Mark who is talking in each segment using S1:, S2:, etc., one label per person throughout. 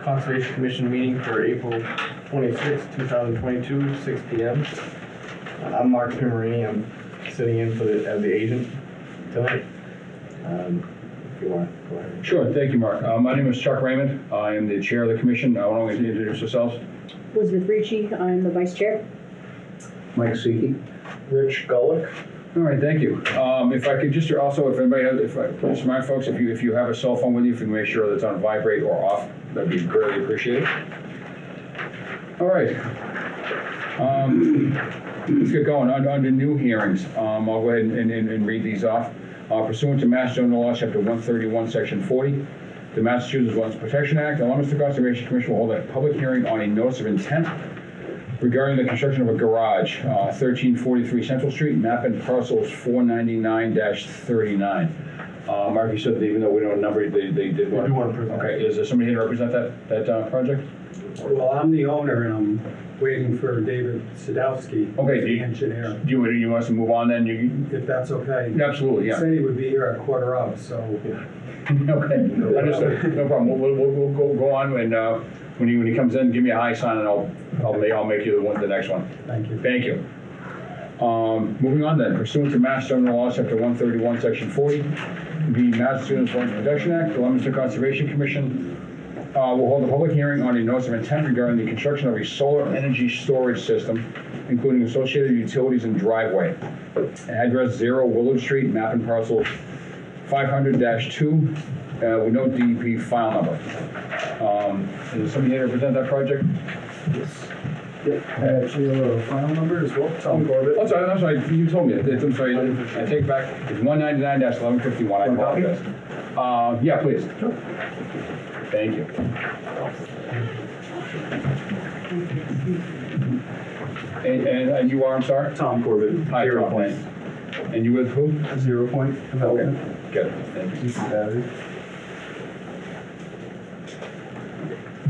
S1: Conservation Commission meeting for April 26, 2022, 6 p.m. I'm Mark Pimarini. I'm sitting in as the agent tonight. If you want to go ahead.
S2: Sure, thank you, Mark. My name is Chuck Raymond. I am the chair of the commission. I want to introduce yourselves.
S3: Elizabeth Ricci, I'm the vice chair.
S4: Mike Seekey.
S1: Rich Gullick.
S2: All right, thank you. If I could just also, if anybody has, please remind folks, if you have a cell phone with you, if you can make sure that it's on vibrate or off, that'd be greatly appreciated. All right. Let's get going. Under new hearings, I'll go ahead and read these off. Pursuant to Mass General Law, Chapter 131, Section 40, the Massachusetts Wetlands Protection Act, the Leominster Conservation Commission will hold a public hearing on a notice of intent regarding the construction of a garage, 1343 Central Street, map and parcels 499-39. Mark, you said that even though we don't number, they did want
S1: to present.
S2: Okay, is there somebody here to represent that project?
S4: Well, I'm the owner and I'm waiting for David Sadowski,
S2: Okay,
S4: the engineer.
S2: Do you want us to move on then?
S4: If that's okay.
S2: Absolutely, yeah.
S4: He said he would be here at 1:15, so.
S2: Okay, understood. No problem. We'll go on, and when he comes in, give me a high sign, and I'll make you the next one.
S4: Thank you.
S2: Thank you. Moving on then, pursuant to Mass General Law, Chapter 131, Section 40, the Massachusetts Wetlands Protection Act, the Leominster Conservation Commission will hold a public hearing on a notice of intent regarding the construction of a solar energy storage system, including associated utilities and driveway. Address 0 Willard Street, map and parcel 500-2, with no DEP file number. Is there somebody here to represent that project?
S1: Yes. Yep. Actually, a file number as well. Tom Corbett.
S2: I'm sorry, you told me. I'm sorry, I take it back. It's 199-1151. I apologize. Yeah, please. Sure. Thank you. And you are, I'm sorry?
S1: Tom Corbett.
S2: Hi, Tom. And you with who?
S1: 0 Point Development.
S2: Okay, good. Thank you.
S1: Battery.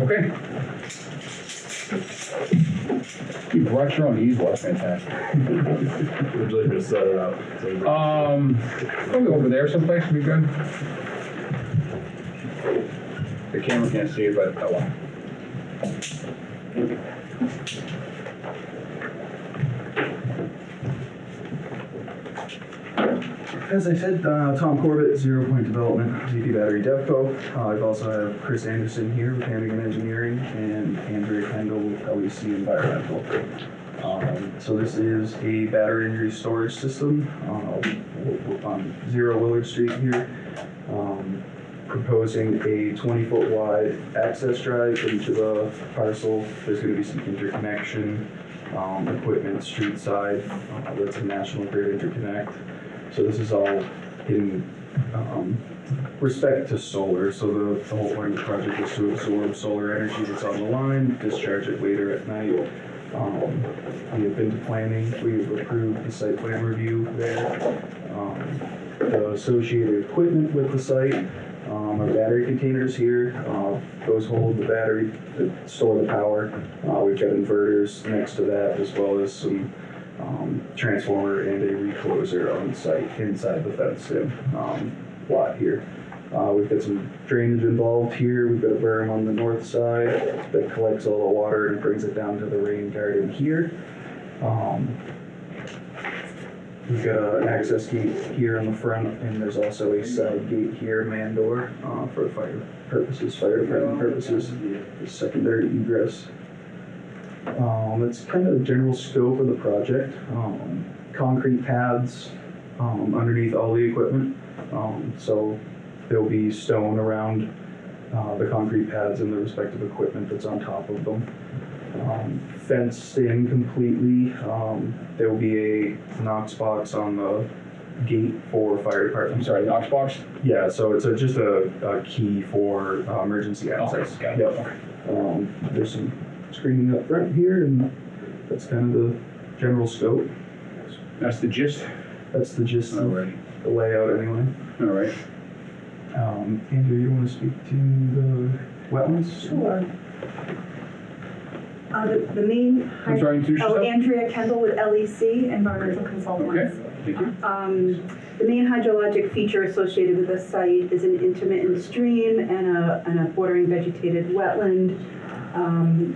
S2: Okay. You brought your own easel. That's fantastic.
S1: Would you like me to set it up?
S2: Probably over there someplace would be good. The camera can't see it, but oh well.
S1: As I said, Tom Corbett, 0 Point Development, VP Battery Devco. I've also have Chris Anderson here with Hannigan Engineering and Andrea Kendall with LEC Environmental. So this is a battery energy storage system on 0 Willard Street here. Proposing a 20-foot wide access drive into the parcel. There's going to be some interconnection, equipment street side. That's a National Grid interconnect. So this is all in respect to solar. So the whole point of the project is to absorb solar energy that's on the line, discharge it later at night. We have been to planning. We've approved the site plan review there. The associated equipment with the site. Our battery containers here, those hold the battery that store the power. We've got inverters next to that, as well as some transformer and a recloser on site inside the fenced-in lot here. We've got some drainage involved here. We've got a berm on the north side that collects all the water and brings it down to the rain garden here. We've got an access gate here in the front, and there's also a side gate here, man door, for fire purposes, fire department purposes, secondary egress. That's kind of the general scope of the project. Concrete pads underneath all the equipment. So there'll be stone around the concrete pads and the respective equipment that's on top of them. Fenced in completely. There will be a Knox box on the gate for fire department.
S2: I'm sorry, Knox box?
S1: Yeah, so it's just a key for emergency access.
S2: Okay, got it.
S1: Yep.
S2: Okay.
S1: There's some screening up front here, and that's kind of the general scope.
S2: That's the gist?
S1: That's the gist of
S2: Alrighty.
S1: the layout anyway.
S2: All right.
S1: Andrew, you want to speak to the wetlands?
S3: Sure. The main.
S2: I'm sorry, introduce yourself?
S3: Andrea Kendall with LEC, Environmental Consultants.
S2: Okay, thank you.
S3: The main hydrologic feature associated with this site is an intermittent stream and a bordering vegetated wetland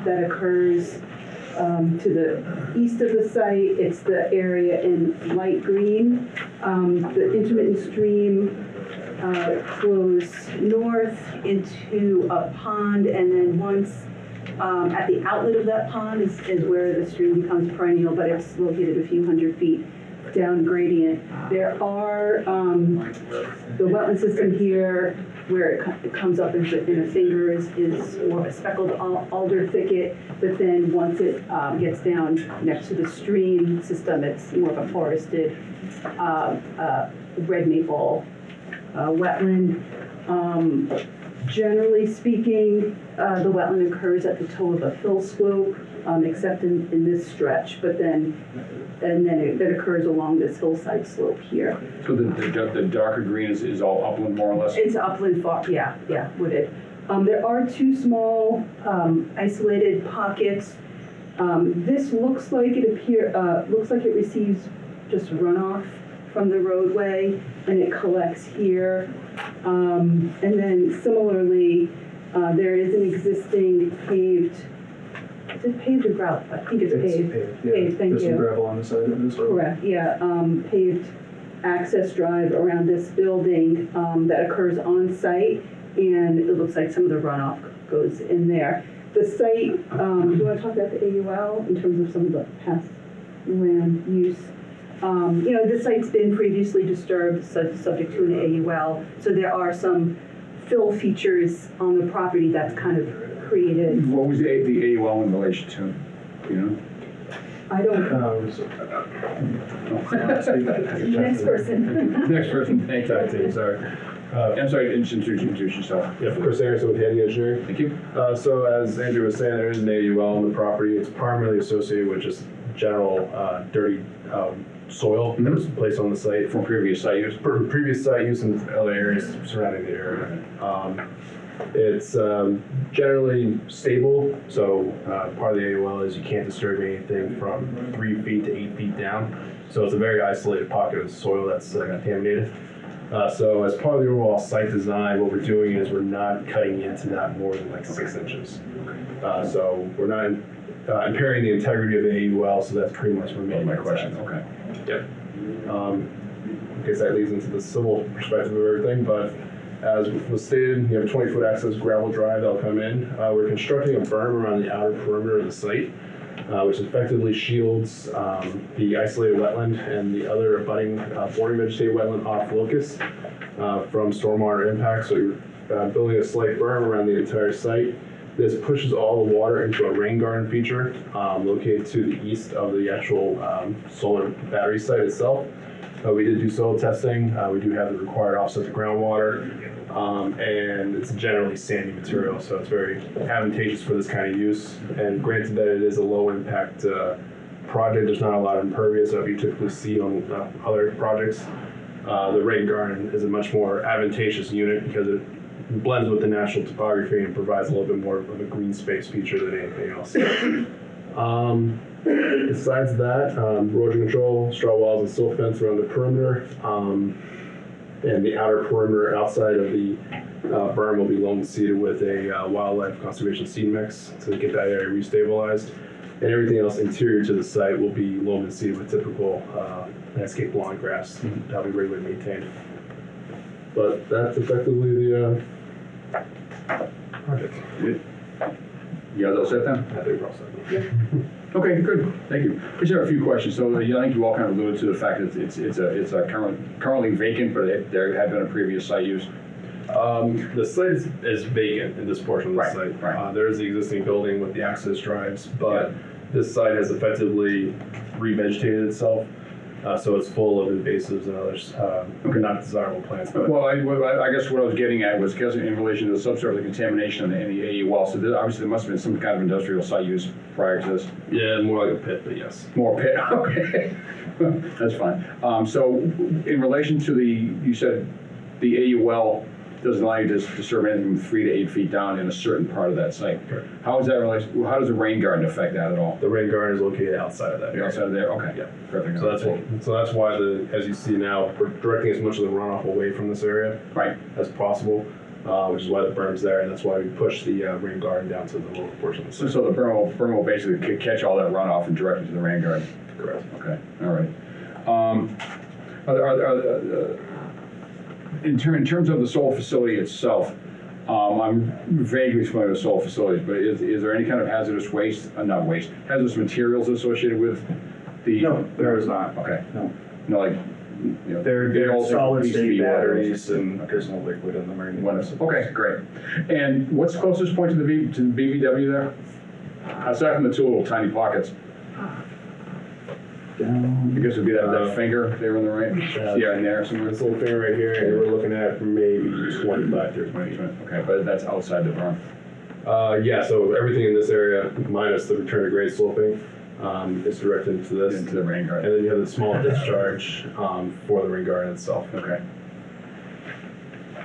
S3: that occurs to the east of the site. It's the area in light green. The intermittent stream flows north into a pond, and then once at the outlet of that pond is where the stream becomes perennial, but it's located a few hundred feet down gradient. There are the wetland system here where it comes up in a finger is more of a speckled alder thicket, but then once it gets down next to the stream system, it's more of a forested red maple wetland. Generally speaking, the wetland occurs at the toe of a fill slope, except in this stretch, but then it occurs along this hillside slope here.
S2: So the darker green is all upland, more or less?
S3: It's upland, wooded. There are two small isolated pockets. This looks like it receives just runoff from the roadway, and it collects here. And then similarly, there is an existing paved, is it paved or gravel? I think it's paved.
S1: Yeah.
S3: Paved, thank
S1: There's some
S3: you.
S1: gravel on the side of this road.
S3: Correct, yeah, paved access drive around this building that occurs on site, and it looks like some of the runoff goes in there. The site, do you want to talk about the AUL in terms of some of the past land use? The site's been previously disturbed, subject to an AUL, so there are some fill features on the property that's kind of created.
S2: What was the AUL in relation to, you know?
S3: I don't, next person.
S2: Next person, thank you.
S5: Sorry.
S2: I'm sorry, introduce yourself.
S5: Yeah, Chris Anderson with Handy Engineering.
S2: Thank you.
S5: So as Andrew was saying, there is an AUL on the property. It's primarily associated with just general dirty soil that was placed on the site
S2: From previous site use?
S5: for previous site use in other areas surrounding the area. It's generally stable, so part of the AUL is you can't disturb anything from 3 feet to 8 feet down. So it's a very isolated pocket of soil that's contaminated. So as part of the overall site design, what we're doing is we're not cutting into that more than like 6 inches. So we're not impairing the integrity of the AUL, so that's pretty much remaining.
S2: My question, okay.
S5: Yep. I guess that leads into the civil perspective of everything, but as was stated, you have a 20-foot access gravel drive that'll come in. We're constructing a berm around the outer perimeter of the site, which effectively shields the isolated wetland and the other abutting bordering vegetated wetland off locus from stormwater impact. So you're building a slight berm around the entire site. This pushes all the water into a rain garden feature located to the east of the actual solar battery site itself. We did do soil testing. We do have the required offset to groundwater, and it's generally sandy material, so it's very advantageous for this kind of use. And granted that it is a low impact project, there's not a lot of impervious that you typically see on other projects. The rain garden is a much more advantageous unit because it blends with the natural topography and provides a little bit more of a green space feature than anything else. Besides that, erosion control, straw walls and silt fence around the perimeter, and the outer perimeter outside of the berm will be loam seeded with a wildlife conservation seed mix to get that area restabilized. And everything else interior to the site will be loam and seeded with typical landscape lawn grass that'll be regularly maintained. But that's effectively the project.
S2: Good. You guys all set then?
S5: I think we're all set.
S2: Okay, good, thank you. I just have a few questions. So I think you all kind of alluded to the fact that it's currently vacant, but there had been a previous site use.
S5: The site is vacant in this portion of the site.
S2: Right.
S5: There is the existing building with the access drives, but this site has effectively revegetated itself. So it's full of invasives and others, not desirable plants. But
S2: Well, I guess what I was getting at was because in relation to the subsurface contamination in the AUL, so obviously there must have been some kind of industrial site use prior to this.
S5: yeah, more like a pit, but yes.
S2: More pit, okay. That's fine. So in relation to you said the AUL doesn't allow you to disturb anything from 3 to 8 feet down in a certain part of that site.
S5: Correct.
S2: How is that how does the rain garden affect that at all?
S5: The rain garden is located outside of that.
S2: The
S5: area.
S2: outside of there? Okay.
S5: Yeah.
S2: Perfect.
S5: So that's why as you see now, we're directing as much of the runoff away from this area
S2: Right.
S5: as possible, which is why the berm's there, and that's why we push the rain garden down to the local portion of the site.
S2: So the berm will basically catch all that runoff and direct it to the rain garden.
S5: Correct.
S2: Okay, all right. In terms of the solar facility itself, I'm vaguely familiar with solar facilities, but is there any kind of hazardous waste, not waste, hazardous materials associated with the?
S1: No, there is not.
S2: Okay.
S1: No. They're
S2: big old
S1: solid state
S2: PCB
S1: batteries and there's no liquid in them or anything.
S2: Okay, great. And what's the closest point to the BVW there? Aside from the two little tiny pockets. I guess it'd be that finger there on the right? Yeah, in there somewhere.
S5: This little thing right here, and we're looking at maybe 25, 30 feet.
S2: Okay, but that's outside the berm.
S5: Yeah, so everything in this area, minus the return to grade sloping, is directed into this.
S2: Into the rain
S5: And
S2: garden.
S5: then you have the small discharge for the rain garden itself.
S2: Okay.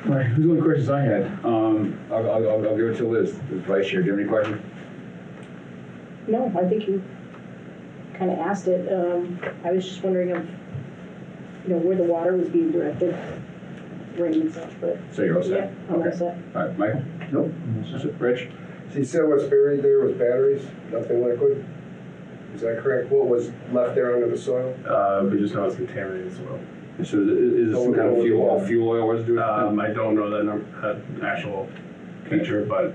S2: All right, those are the only questions I had. I'll give it to Liz, the vice chair. Do you have any questions?
S6: No, I think you kind of asked it. I was just wondering if, where the water was being directed, rain and such, but
S2: So you're all
S6: yeah,
S2: set?
S6: I'm all
S2: Okay.
S6: set.
S2: All right, Michael?
S1: Nope.
S2: That's it. Rich?
S7: So you said what's buried there was batteries, nothing liquid? Is that correct? What was left there under the soil?
S5: We just know it's contaminated as well.
S2: So is this some kind of fuel oil? What does it do with it?
S5: I don't know that actual feature, but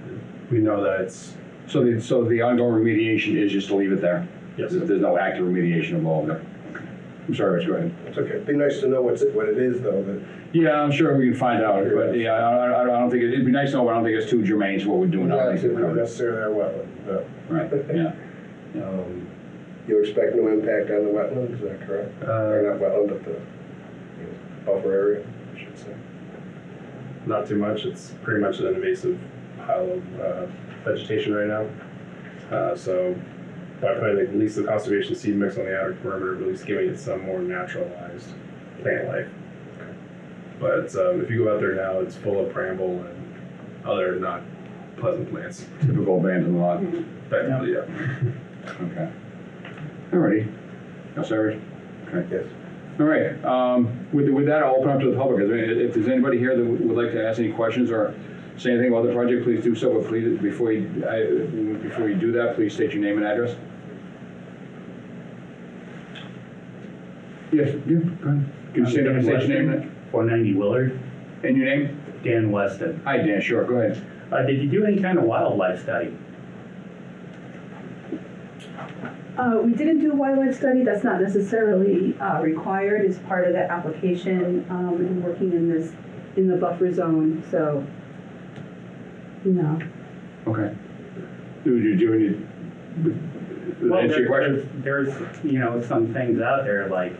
S5: we know that it's,
S2: So the ongoing remediation is just to leave it there?
S5: yes.
S2: There's no active remediation involved there? Okay. I'm sorry, Rich, go ahead.
S7: It's okay. It'd be nice to know what it is, though. That
S2: Yeah, I'm sure we can find out, but yeah, I don't think, it'd be nice to know, but I don't think it's too germane to what we're doing.
S7: not necessarily our wetland. No.
S2: Right, yeah.
S7: You expect no impact on the wetland, is that correct? Or not wetland, but the buffer area, I should say.
S5: Not too much. It's pretty much an invasive pile of vegetation right now. So by putting at least the conservation seed mix on the outer perimeter, at least giving it some more naturalized plant life. But if you go out there now, it's full of bramble and other not pleasant plants.
S2: Typical abandoned lot.
S5: Effectively, yeah.
S2: Okay. Alrighty. No, sorry. Okay.
S7: Yes.
S2: All right. With that, I'll open up to the public. If there's anybody here that would like to ask any questions or say anything about the project, please do so. But please, before you do that, please state your name and address. Yes. Yeah. Go ahead. Can you state your name
S8: 490 Willard,
S2: and your name?
S8: Dan Weston.
S2: Hi, Dan. Sure. Go ahead.
S8: Did you do any kind of wildlife study?
S3: We didn't do a wildlife study. That's not necessarily required as part of the application. We've been working in the buffer zone, so no.
S2: Okay. Do any? Answer your question.
S8: there's some things out there like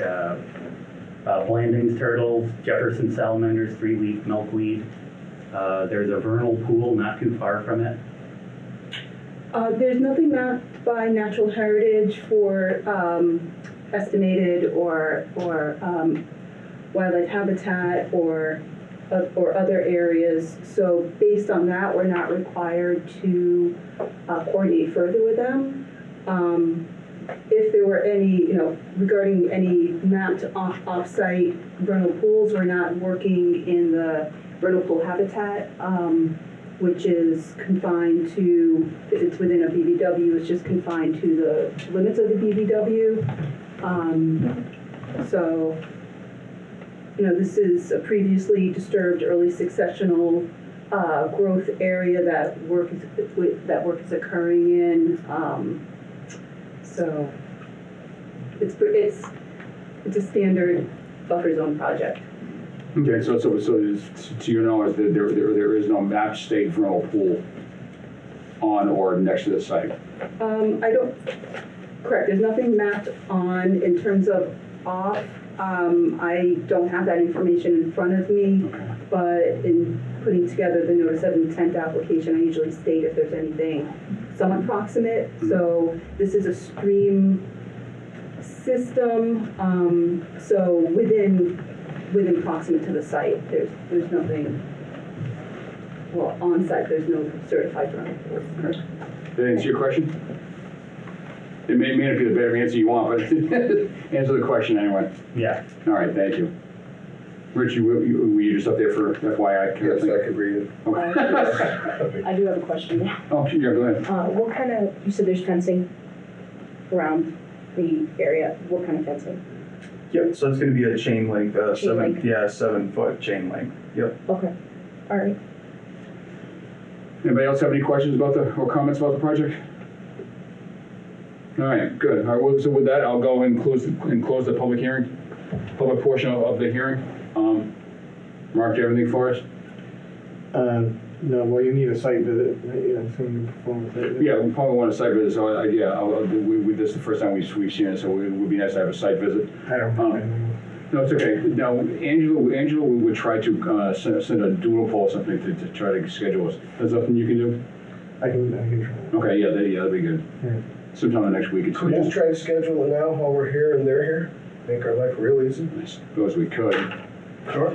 S8: Blanding's turtles, Jefferson salamanders, 3-leaf milkweed. There's a vernal pool not too far from it.
S3: There's nothing mapped by natural heritage for estimated or wildlife habitat or other areas. So based on that, we're not required to coordinate further with them. If there were any, regarding any mapped off-site vernal pools, we're not working in the vernal pool habitat. Which is confined to, if it's within a BVW, it's just confined to the limits of the BVW. So, this is a previously disturbed early successional growth area that work is occurring in. So, it's a standard buffer zone project.
S2: Okay, so to your knowledge, there is no map state vernal pool on or next to the site?
S3: Correct, there's nothing mapped on in terms of off. I don't have that information in front of me, but in putting together the notice of intent application, I usually state if there's anything somewhat proximate. So this is a stream system, so within proximate to the site, there's nothing Well, on-site, there's no certified vernal pools.
S2: Did that answer your question? It may not be the better answer you want, but answer the question anyway.
S8: Yeah.
S2: All right, thank you. Rich, were you just up there for FYI? kind of
S7: Yes,
S2: thing?
S7: I could read it.
S6: I do have a question now.
S2: Oh, yeah, go ahead.
S6: What kind of, you said there's fencing around the area, what kind of fencing?
S1: Yep, so it's gonna be a chain link,
S6: Chain link.
S1: 7-foot chain link, yep.
S6: Okay, all right.
S2: Anybody else have any questions about or comments about the project? All right, good. All right, well, so with that, I'll go and close the public hearing, public portion of the hearing. Mark, do you have anything for us?
S9: No, well, you need a site visit, right? Yeah, assuming you perform a site visit.
S2: Yeah, we probably want a site visit, so this is the first time we've seen it, so it would be nice to have a site visit.
S9: I don't know.
S2: No, it's okay. Now, Angela would try to send a doodle poll or something to try to schedule us. Is that something you can do?
S9: I can try.
S2: Okay, yeah, that'd be good.
S9: Yeah.
S2: Sometime next week.
S7: Could we just try to schedule it now while we're here and they're here? Make our life real easy?
S2: I suppose we could.
S7: Sure.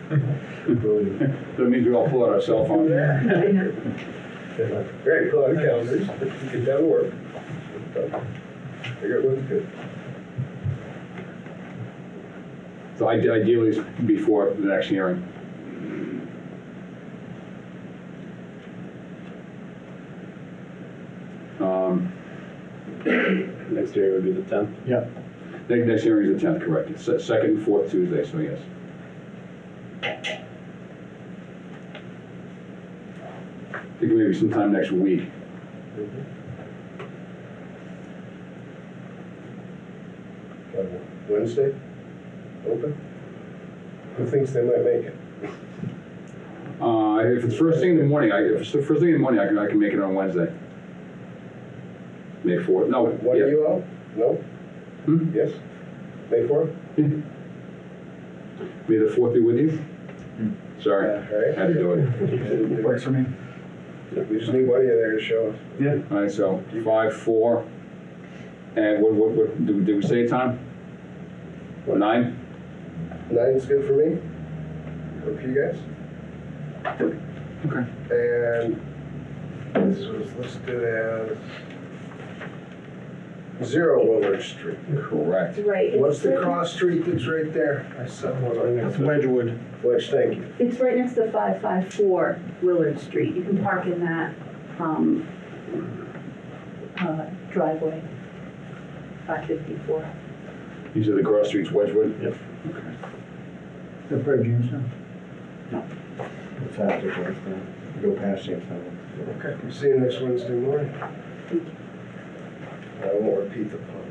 S2: That means we all pull out our cell phone.
S7: Great, pull out the calendars, get down to work. Figure out when's good.
S2: So ideally, it's before the next hearing.
S5: Next year would be the 10th.
S9: Yeah.
S2: Next hearing is the 10th, correct. It's second and fourth Tuesday, so yes. I think maybe sometime next week.
S7: Wednesday? Open? Who thinks they might make it?
S2: If it's first thing in the morning, I can make it on Wednesday. May 4th. No.
S7: One of you out? No?
S2: Hmm?
S7: Yes? May 4th?
S2: Yeah. May the 4th be with you? Sorry,
S7: Right.
S2: had to do it.
S1: Works for me.
S7: We just need one of you there to show us.
S1: Yeah.
S2: All right, so 5, 4, and what did we say time? 9?
S7: 9's good for me. Good for you guys?
S2: Okay.
S7: And this was listed as 0 Willard Street.
S2: Correct.
S3: Right.
S7: What's the cross street that's right there? I saw one on
S9: That's
S7: there.
S9: Wedgewood.
S7: Wedge, thank you.
S3: It's right next to 554 Willard Street. You can park in that driveway, 554.
S2: You said the cross street's Wedgewood?
S1: Yep.
S2: Okay.
S9: The part of Jamestown?
S3: No.
S9: It's after Jamestown. You go past Jamestown.
S7: Okay, we'll see you next Wednesday morning. I won't repeat the pun.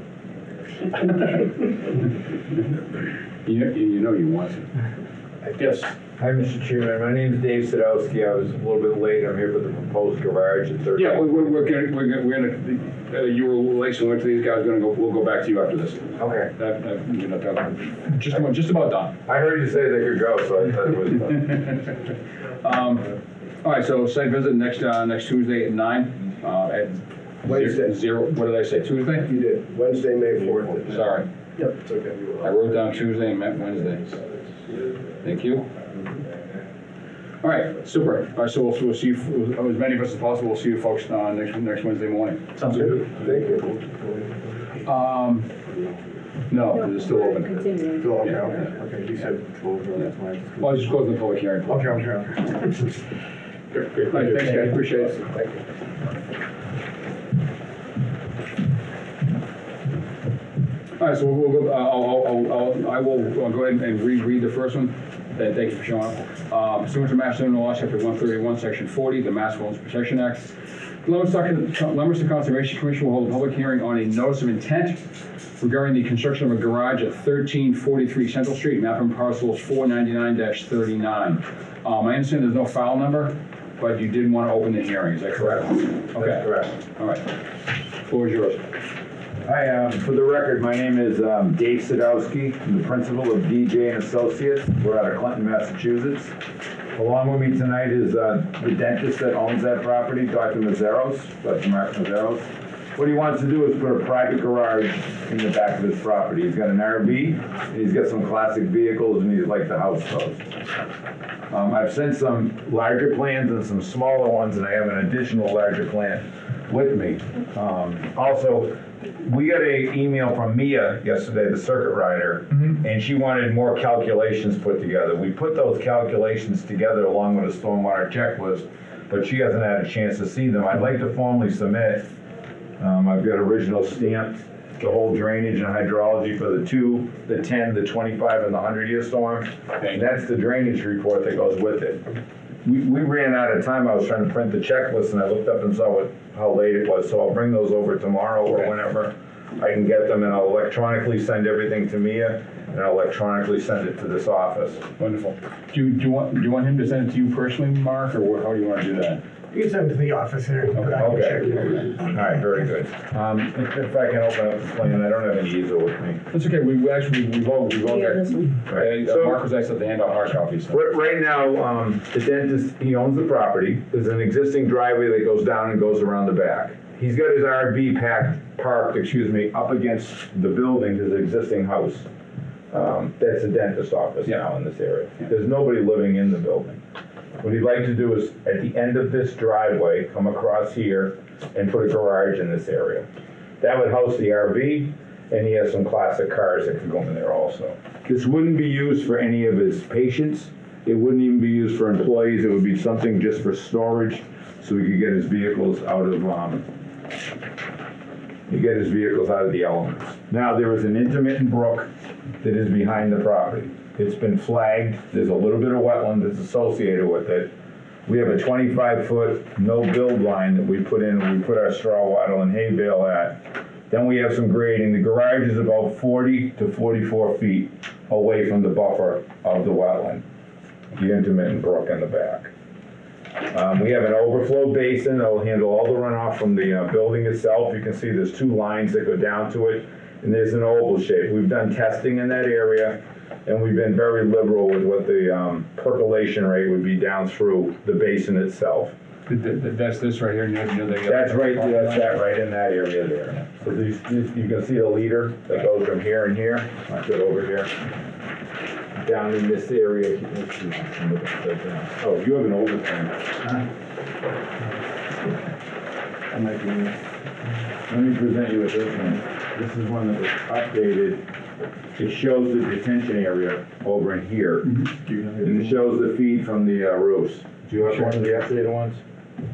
S2: You know you want to. Yes.
S10: Hi, Mr. Chairman. My name is Dave Sadowski. I was a little bit late. I'm here for the proposed garage at 13.
S2: Yeah, we're gonna, you were late, so these guys we'll go back to you after this.
S10: Okay.
S2: Just about done.
S10: I heard you say they could go, so I thought it was done.
S2: All right, so site visit next Tuesday at 9, at
S7: Wednesday.
S2: 0, what did I say, Tuesday?
S7: You did. Wednesday, May 4th.
S2: Sorry,
S7: It's okay.
S2: I wrote down Tuesday and meant Wednesday. Thank you. All right, super. All right, so we'll see you, as many of us as possible, we'll see you folks next Wednesday morning.
S1: Sounds good.
S7: Thank you.
S2: No, it's still open.
S6: Continuing.
S9: Still okay,
S2: Yeah.
S9: okay. You said close, that's why.
S2: Well, I just closed the public hearing.
S9: Okay.
S2: All right, thanks, guys, appreciate it.
S7: Thank you.
S2: All right, so we'll go, I will go ahead and read the first one. Thank you for showing up. Pursuant to Mass General Law, Chapter 131, Section 40, the Mass Wetlands Protection Act, the Leominster Conservation Commission will hold a public hearing on a notice of intent regarding the construction of a garage at 1343 Central Street, map and parcels 499-39. I understand there's no file number, but you did want to open the hearing, is that correct? Okay.
S10: That's correct.
S2: All right. Floor is yours.
S10: Hi, for the record, my name is Dave Sadowski. I'm the principal of DJ and Associates. We're out of Clinton, Massachusetts. Along with me tonight is the dentist that owns that property, Dr. Mazzaros, Dr. Mark Mazzaros. what he wants to do is put a private garage in the back of his property. He's got an RV, and he's got some classic vehicles, and he'd like the house closed. I've sent some larger plans and some smaller ones, and I have an additional larger plan with me. Also, we got an email from Mia yesterday, the circuit rider, and she wanted more calculations put together. We put those calculations together along with a stormwater checklist, but she hasn't had a chance to see them. I'd like to formally submit. I've got original stamped, the whole drainage and hydrology for the 2, the 10, the 25, and the 100-year storm. And that's the drainage report that goes with it. We ran out of time. I was trying to print the checklist, and I looked up and saw how late it was, so I'll bring those over tomorrow or whenever I can get them, and I'll electronically send everything to Mia, and I'll electronically send it to this office.
S2: Wonderful. Do you want him to send it to you personally, Mark, or how do you want to do that?
S9: You can send it to the office here.
S10: Okay. All right, very good. If I can open up the plan, I don't have any easel with me.
S2: That's okay, we've all got,
S6: this one.
S10: Right.
S2: Mark was nice enough to hand out hard copies. So.
S10: Right now, the dentist, he owns the property. There's an existing driveway that goes down and goes around the back. He's got his RV parked, up against the building, his existing house. That's the dentist office now in this area. There's nobody living in the building. What he'd like to do is, at the end of this driveway, come across here and put a garage in this area. That would house the RV, and he has some classic cars that could go in there also. This wouldn't be used for any of his patients. It wouldn't even be used for employees. It would be something just for storage, so he could get his vehicles out of, the elements. Now, there is an intermittent brook that is behind the property. It's been flagged. There's a little bit of wetland that's associated with it. We have a 25-foot no-build line that we put in, we put our straw wattle and hay bale at. Then we have some grading. The garage is about 40 to 44 feet away from the buffer of the wetland, the intermittent brook in the back. We have an overflow basin that will handle all the runoff from the building itself. You can see there's 2 lines that go down to it, and there's an oval shape. We've done testing in that area, and we've been very liberal with what the percolation rate would be down through the basin itself.
S2: That's this right here, near the...
S10: That's that right in that area there. So these, you can see the leader that goes from here and here, I put over here, down in this area. Let's see, oh, you have an older plan. I might be, let me present you with this one. This is one that was updated. It shows the detention area over in here, and it shows the feed from the roofs. Do you have one of the updated ones?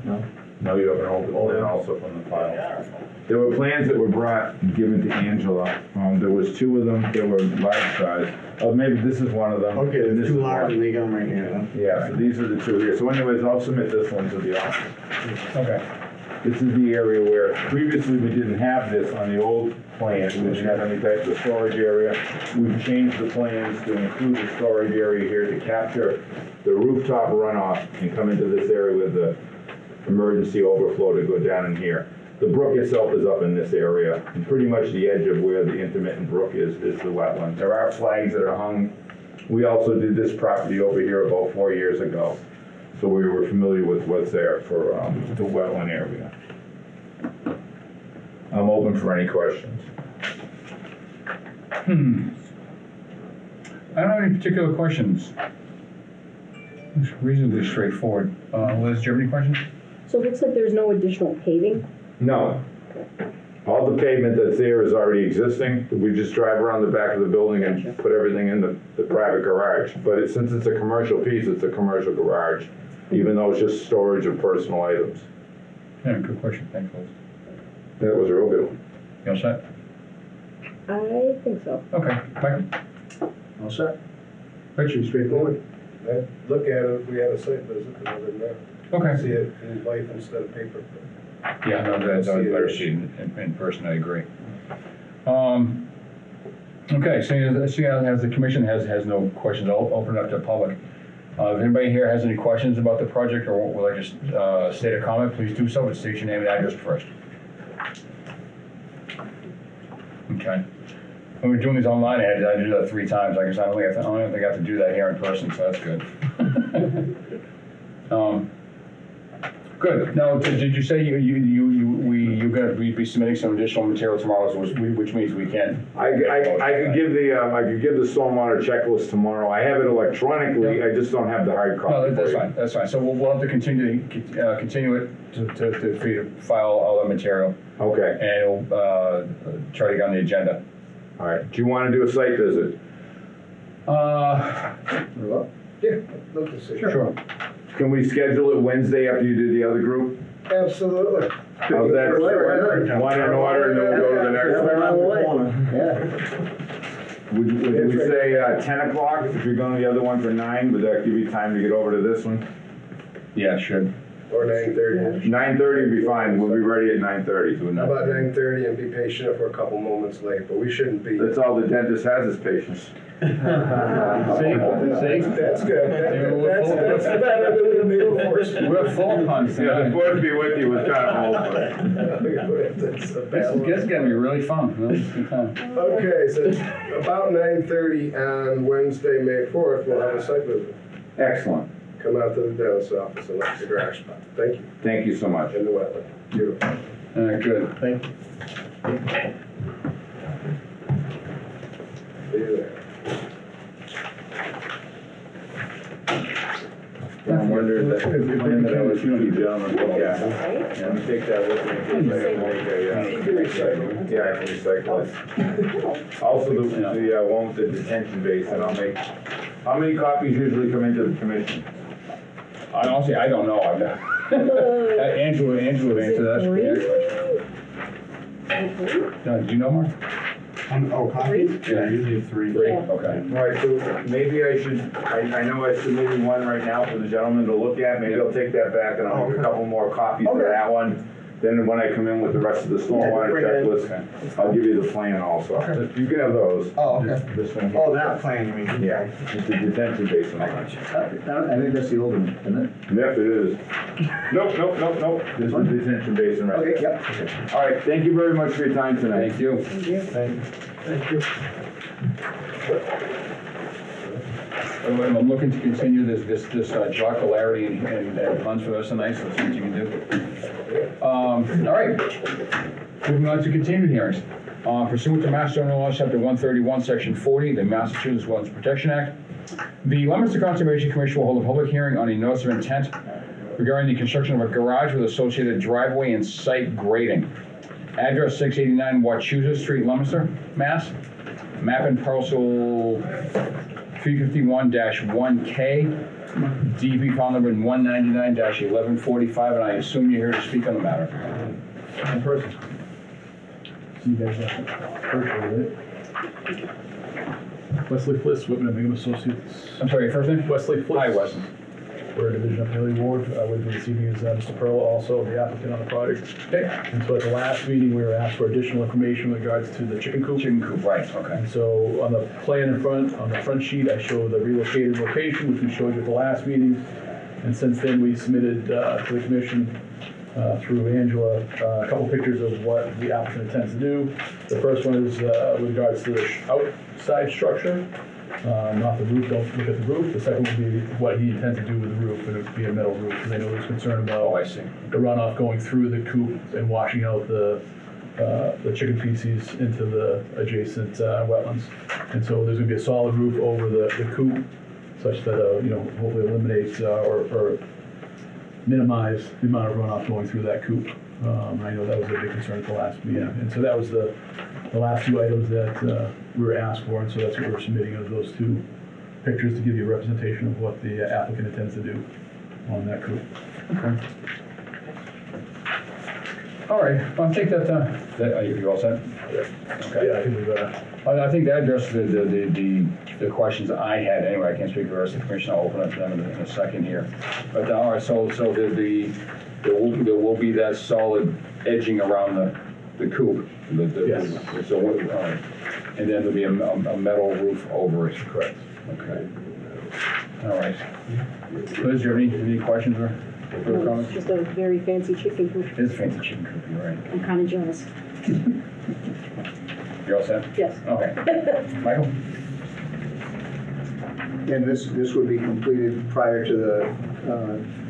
S10: No? No, you have an old one also from the file. There were plans that were brought and given to Angela. There was 2 of them that were large size. Oh, maybe this is one of them.
S9: Okay,
S10: and
S9: there's
S10: this
S9: 2
S10: is
S9: large
S10: one.
S9: and they got them right here.
S10: Yeah, so these are the 2 here. So anyways, I'll submit this one to the office.
S2: Okay.
S10: This is the area where previously we didn't have this on the old plan. We didn't have any type of storage area. We've changed the plans to include the storage area here to capture the rooftop runoff and come into this area with the emergency overflow to go down in here. The brook itself is up in this area, and pretty much the edge of where the intermittent brook is the wetland. There are flags that are hung. We also did this property over here about 4 years ago. So we were familiar with what's there for the wetland area. I'm open for any questions.
S2: I don't have any particular questions. It's reasonably straightforward. Liz, do you have any questions?
S6: So it looks like there's no additional paving?
S10: No. All the pavement that's there is already existing. We just drive around the back of the building and put everything in the private garage. But since it's a commercial piece, it's a commercial garage, even though it's just storage of personal items.
S2: Yeah, good question. Thanks, Liz.
S10: That was a real good one.
S2: You all set?
S6: I think so.
S2: Okay. Michael?
S9: All set.
S2: Richard, straightforward.
S7: I'd look at it if we had a site visit, but other than that,
S2: Okay.
S7: see it in life instead of paper.
S2: Yeah, no, that's better see in person, I agree. Okay, so as the commission has no questions, I'll open it up to the public. If anybody here has any questions about the project or would like to state a comment, please do so, but state your name and address first. Okay. When we're doing these online, I had to do that 3 times. I guess I don't think I have to do that here in person, so that's good. Good. Now, did you say you're gonna be submitting some additional material tomorrow, which means we can?
S10: I could give the stormwater checklist tomorrow. I have it electronically, I just don't have the hard copy.
S2: No, that's fine, that's fine. So we'll have to continue it for you to file all the material.
S10: Okay,
S2: And we'll, try to get on the agenda.
S10: all right. Do you want to do a site visit?
S7: Yeah, love to see.
S2: Sure.
S10: Can we schedule it Wednesday after you do the other group?
S7: Absolutely.
S10: How's that? One in order, and then we'll go to the next one. Would we say 10 o'clock, if you're going to the other one for 9, would that give you time to get over to this one?
S2: Yeah, should.
S7: Or 9:30.
S10: 9:30 would be fine, we'll be ready at 9:30.
S7: How about 9:30 and be patient if we're a couple moments late, but we shouldn't be.
S10: That's all the dentist has is patience.
S2: See?
S7: That's good. That's better than the middle force.
S2: We're full puns
S10: Yeah, the
S2: tonight.
S10: fourth to be with you was kind of
S2: This is gonna be really fun. Good time.
S7: Okay, so about 9:30 on Wednesday, May 4th, we'll have a site visit.
S10: Excellent,
S7: Come out to the dentist's office and look at the garage spot. Thank you.
S10: thank you so much.
S7: In the wetland. Beautiful.
S2: All right, good.
S9: Thank you.
S7: See you there.
S10: I'm wondering that, when that was you gentlemen look at. Let me take that with me in case I make a, yeah, I can recycle it. Also, the one with the detention basin, I'll make, how many copies usually come into the commission?
S2: Honestly, I don't know. I've not. Andrew would answer that. Do you know, Mark?
S1: Copies? Yeah, usually 3.
S6: Yeah.
S2: Okay.
S10: All right, so maybe I should, I know I submitted one right now for the gentleman to look at, maybe I'll take that back and I'll make a couple more copies of that one. Then when I come in with the rest of the stormwater checklist, I'll give you the plan also. You can have those.
S9: Oh, okay.
S10: This one.
S9: Oh, that plan, you mean?
S10: Yeah, it's the detention basin.
S9: I think that's the old one, isn't it?
S10: Yep, it is. Nope. This is the detention basin right there.
S9: Yep.
S10: All right, thank you very much for your time tonight.
S2: Thank you.
S7: Thank you.
S2: I'm looking to continue this jocularity and puns for the rest of the night, so let's see what you can do. All right, moving on to continued hearings. Pursuant to Mass General Law, Chapter 131, Section 40, the Massachusetts Wetlands Protection Act, the Leominster Conservation Commission will hold a public hearing on a notice of intent regarding the construction of a garage with associated driveway and site grading. Address 689 Wachusett Street, Leominster, Mass. Map and parcel 351-1K, DEP file number 199-1145, and I assume you're here to speak on the matter.
S11: In person. You guys virtually, right? Wesley Fliss, Whitman Bingham Associates.
S2: I'm sorry, your first name?
S11: Wesley Fliss.
S2: Hi, Wesley.
S11: We're a division of Haley Ward. With me this evening is Mr. Pearl, also the applicant on the project.
S2: Okay.
S11: And so at the last meeting, we were asked for additional information with regards to the chicken coop.
S2: Chicken coop, right, okay.
S11: And so on the plan in front, on the front sheet, I show the relocated location, which we showed you at the last meeting. And since then, we submitted to the commission through Angela a couple pictures of what the applicant intends to do. The first one is with regards to the outside structure, not the roof. Don't look at the roof. The second would be what he intends to do with the roof, and it would be a metal roof, because I know there's concern about
S2: Oh, I see.
S11: the runoff going through the coop and washing out the chicken feces into the adjacent wetlands. And so there's going to be a solid roof over the coop, such that hopefully eliminates or minimize the amount of runoff going through that coop. I know that was a big concern at the last meeting. And so that was the last two items that we were asked for, and so that's what we're submitting, of those two pictures to give you a representation of what the applicant intends to do on that coop.
S2: Okay. All right, well, I think that you all set? Okay.
S11: Yeah, I think we've
S2: I think that addresses the questions that I had anyway. I can't speak for the rest of the commission. I'll open up to them in a second here. But all right, so there will be that solid edging around the coop.
S11: Yes.
S2: So all right. And then there'll be a metal roof over it.
S11: correct.
S2: Okay. All right. Liz, do you have any questions or further
S6: No,
S2: comments?
S6: it's just a very fancy chicken coop.
S2: It is a fancy chicken coop, you're right.
S6: I'm kind of jealous.
S2: You're all set?
S6: Yes.
S2: Okay. Michael?
S9: And this would be completed prior to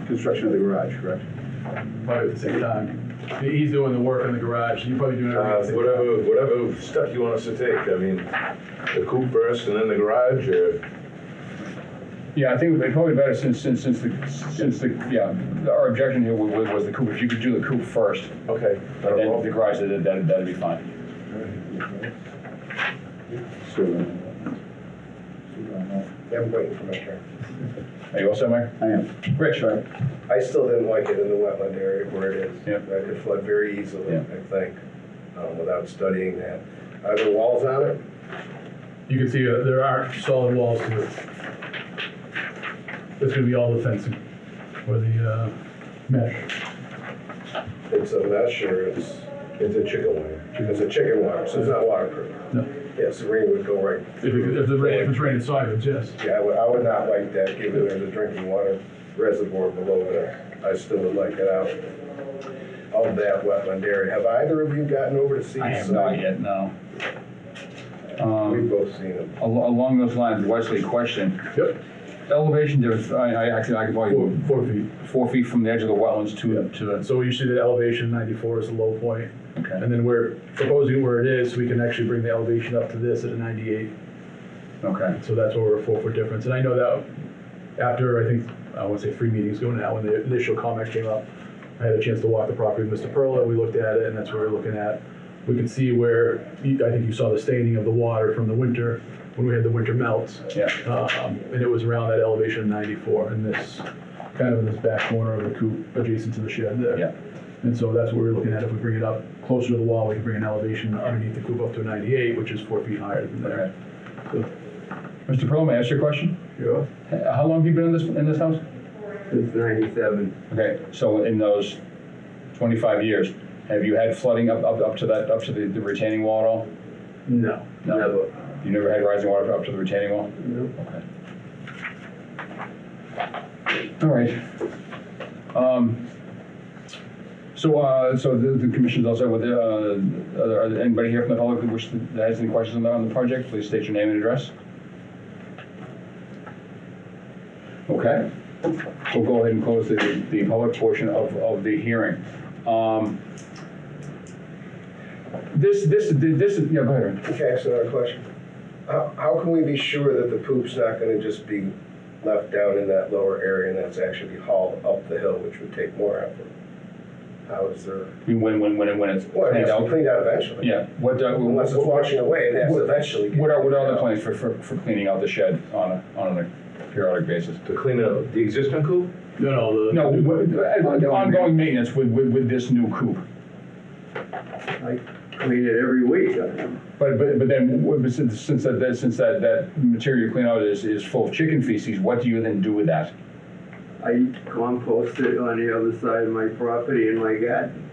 S9: the
S2: construction of the garage, correct?
S11: Probably at the same time. He's doing the work in the garage, you're probably doing everything at the same time.
S12: Whatever step you want us to take, I mean, the coop first and then the garage, or?
S2: Yeah, I think it'd be probably better since our objection here was the coop. If you could do the coop first,
S5: Okay.
S2: then the garage, that'd be fine.
S7: I'm waiting for my turn.
S2: Are you all set, Mike?
S10: I am.
S2: Rich?
S7: I still didn't like it in the wetland area where it is.
S2: Yeah.
S7: That could flood very easily,
S2: Yeah.
S7: I think, without studying that. Are there walls on it?
S11: You can see there aren't solid walls to it. It's gonna be all the fencing, or the mesh.
S7: It's a mesh or it's
S5: Into chicken wire.
S7: It's a chicken wire, so it's not waterproof.
S11: No.
S7: Yes, the rain would go right.
S11: If it's raining sideways, yes.
S7: Yeah, I would not like that, given there's a drinking water reservoir below there. I still would like it out of that wetland area. Have either of you gotten over to see the
S2: I have
S7: site?
S2: not yet, no.
S7: We've both seen them.
S2: Along those lines, Wesley, question.
S11: Yep.
S2: Elevation difference, I could probably,
S11: 4 feet.
S2: 4 feet from the edge of the wetlands to the,
S11: So we should, the elevation 94 is the low point.
S2: okay.
S11: And then we're proposing where it is, so we can actually bring the elevation up to this at a 98.
S2: Okay.
S11: So that's over a 4 foot difference. And I know that after, I think, I want to say 3 meetings ago now, when the initial comment came up, I had a chance to walk the property with Mr. Perla, we looked at it, and that's what we're looking at. We could see where, I think you saw the staining of the water from the winter, when we had the winter melts.
S2: Yeah.
S11: And it was around that elevation of 94, in this, kind of in this back corner of the coop, adjacent to the shed there.
S2: Yeah.
S11: And so that's what we're looking at. If we bring it up closer to the wall, we can bring an elevation underneath the coop up to a 98, which is 4 feet higher than there. So,
S2: Mr. Pearl, may I ask you a question?
S9: Sure.
S2: How long have you been in this house?
S9: Since 97.
S2: Okay, so in those 25 years, have you had flooding up to the retaining wall at all?
S9: No,
S2: No.
S9: never.
S2: You never had rising water up to the retaining wall?
S9: No.
S2: Okay. All right. So the commission's also with, are there anybody here from the public that has any questions on the project? Please state your name and address. Okay. We'll go ahead and close the public portion of the hearing. This is, yeah, go ahead.
S7: Can I ask another question? How can we be sure that the poop's not gonna just be left down in that lower area and that's actually hauled up the hill, which would take more effort? How is there?
S2: When it's
S7: Well, it
S2: cleaned
S7: has to
S2: out?
S7: be cleaned out eventually.
S2: Yeah.
S7: Unless it's washing away, it has to eventually get.
S2: What are the plans for cleaning out the shed on a periodic basis?
S12: To clean up the existing coop?
S11: No,
S2: No, ongoing maintenance with this new coop.
S9: I clean it every week.
S2: But then, since that material you clean out is full of chicken feces, what do you then do with that?
S9: I compost it on the other side of my property in my garden.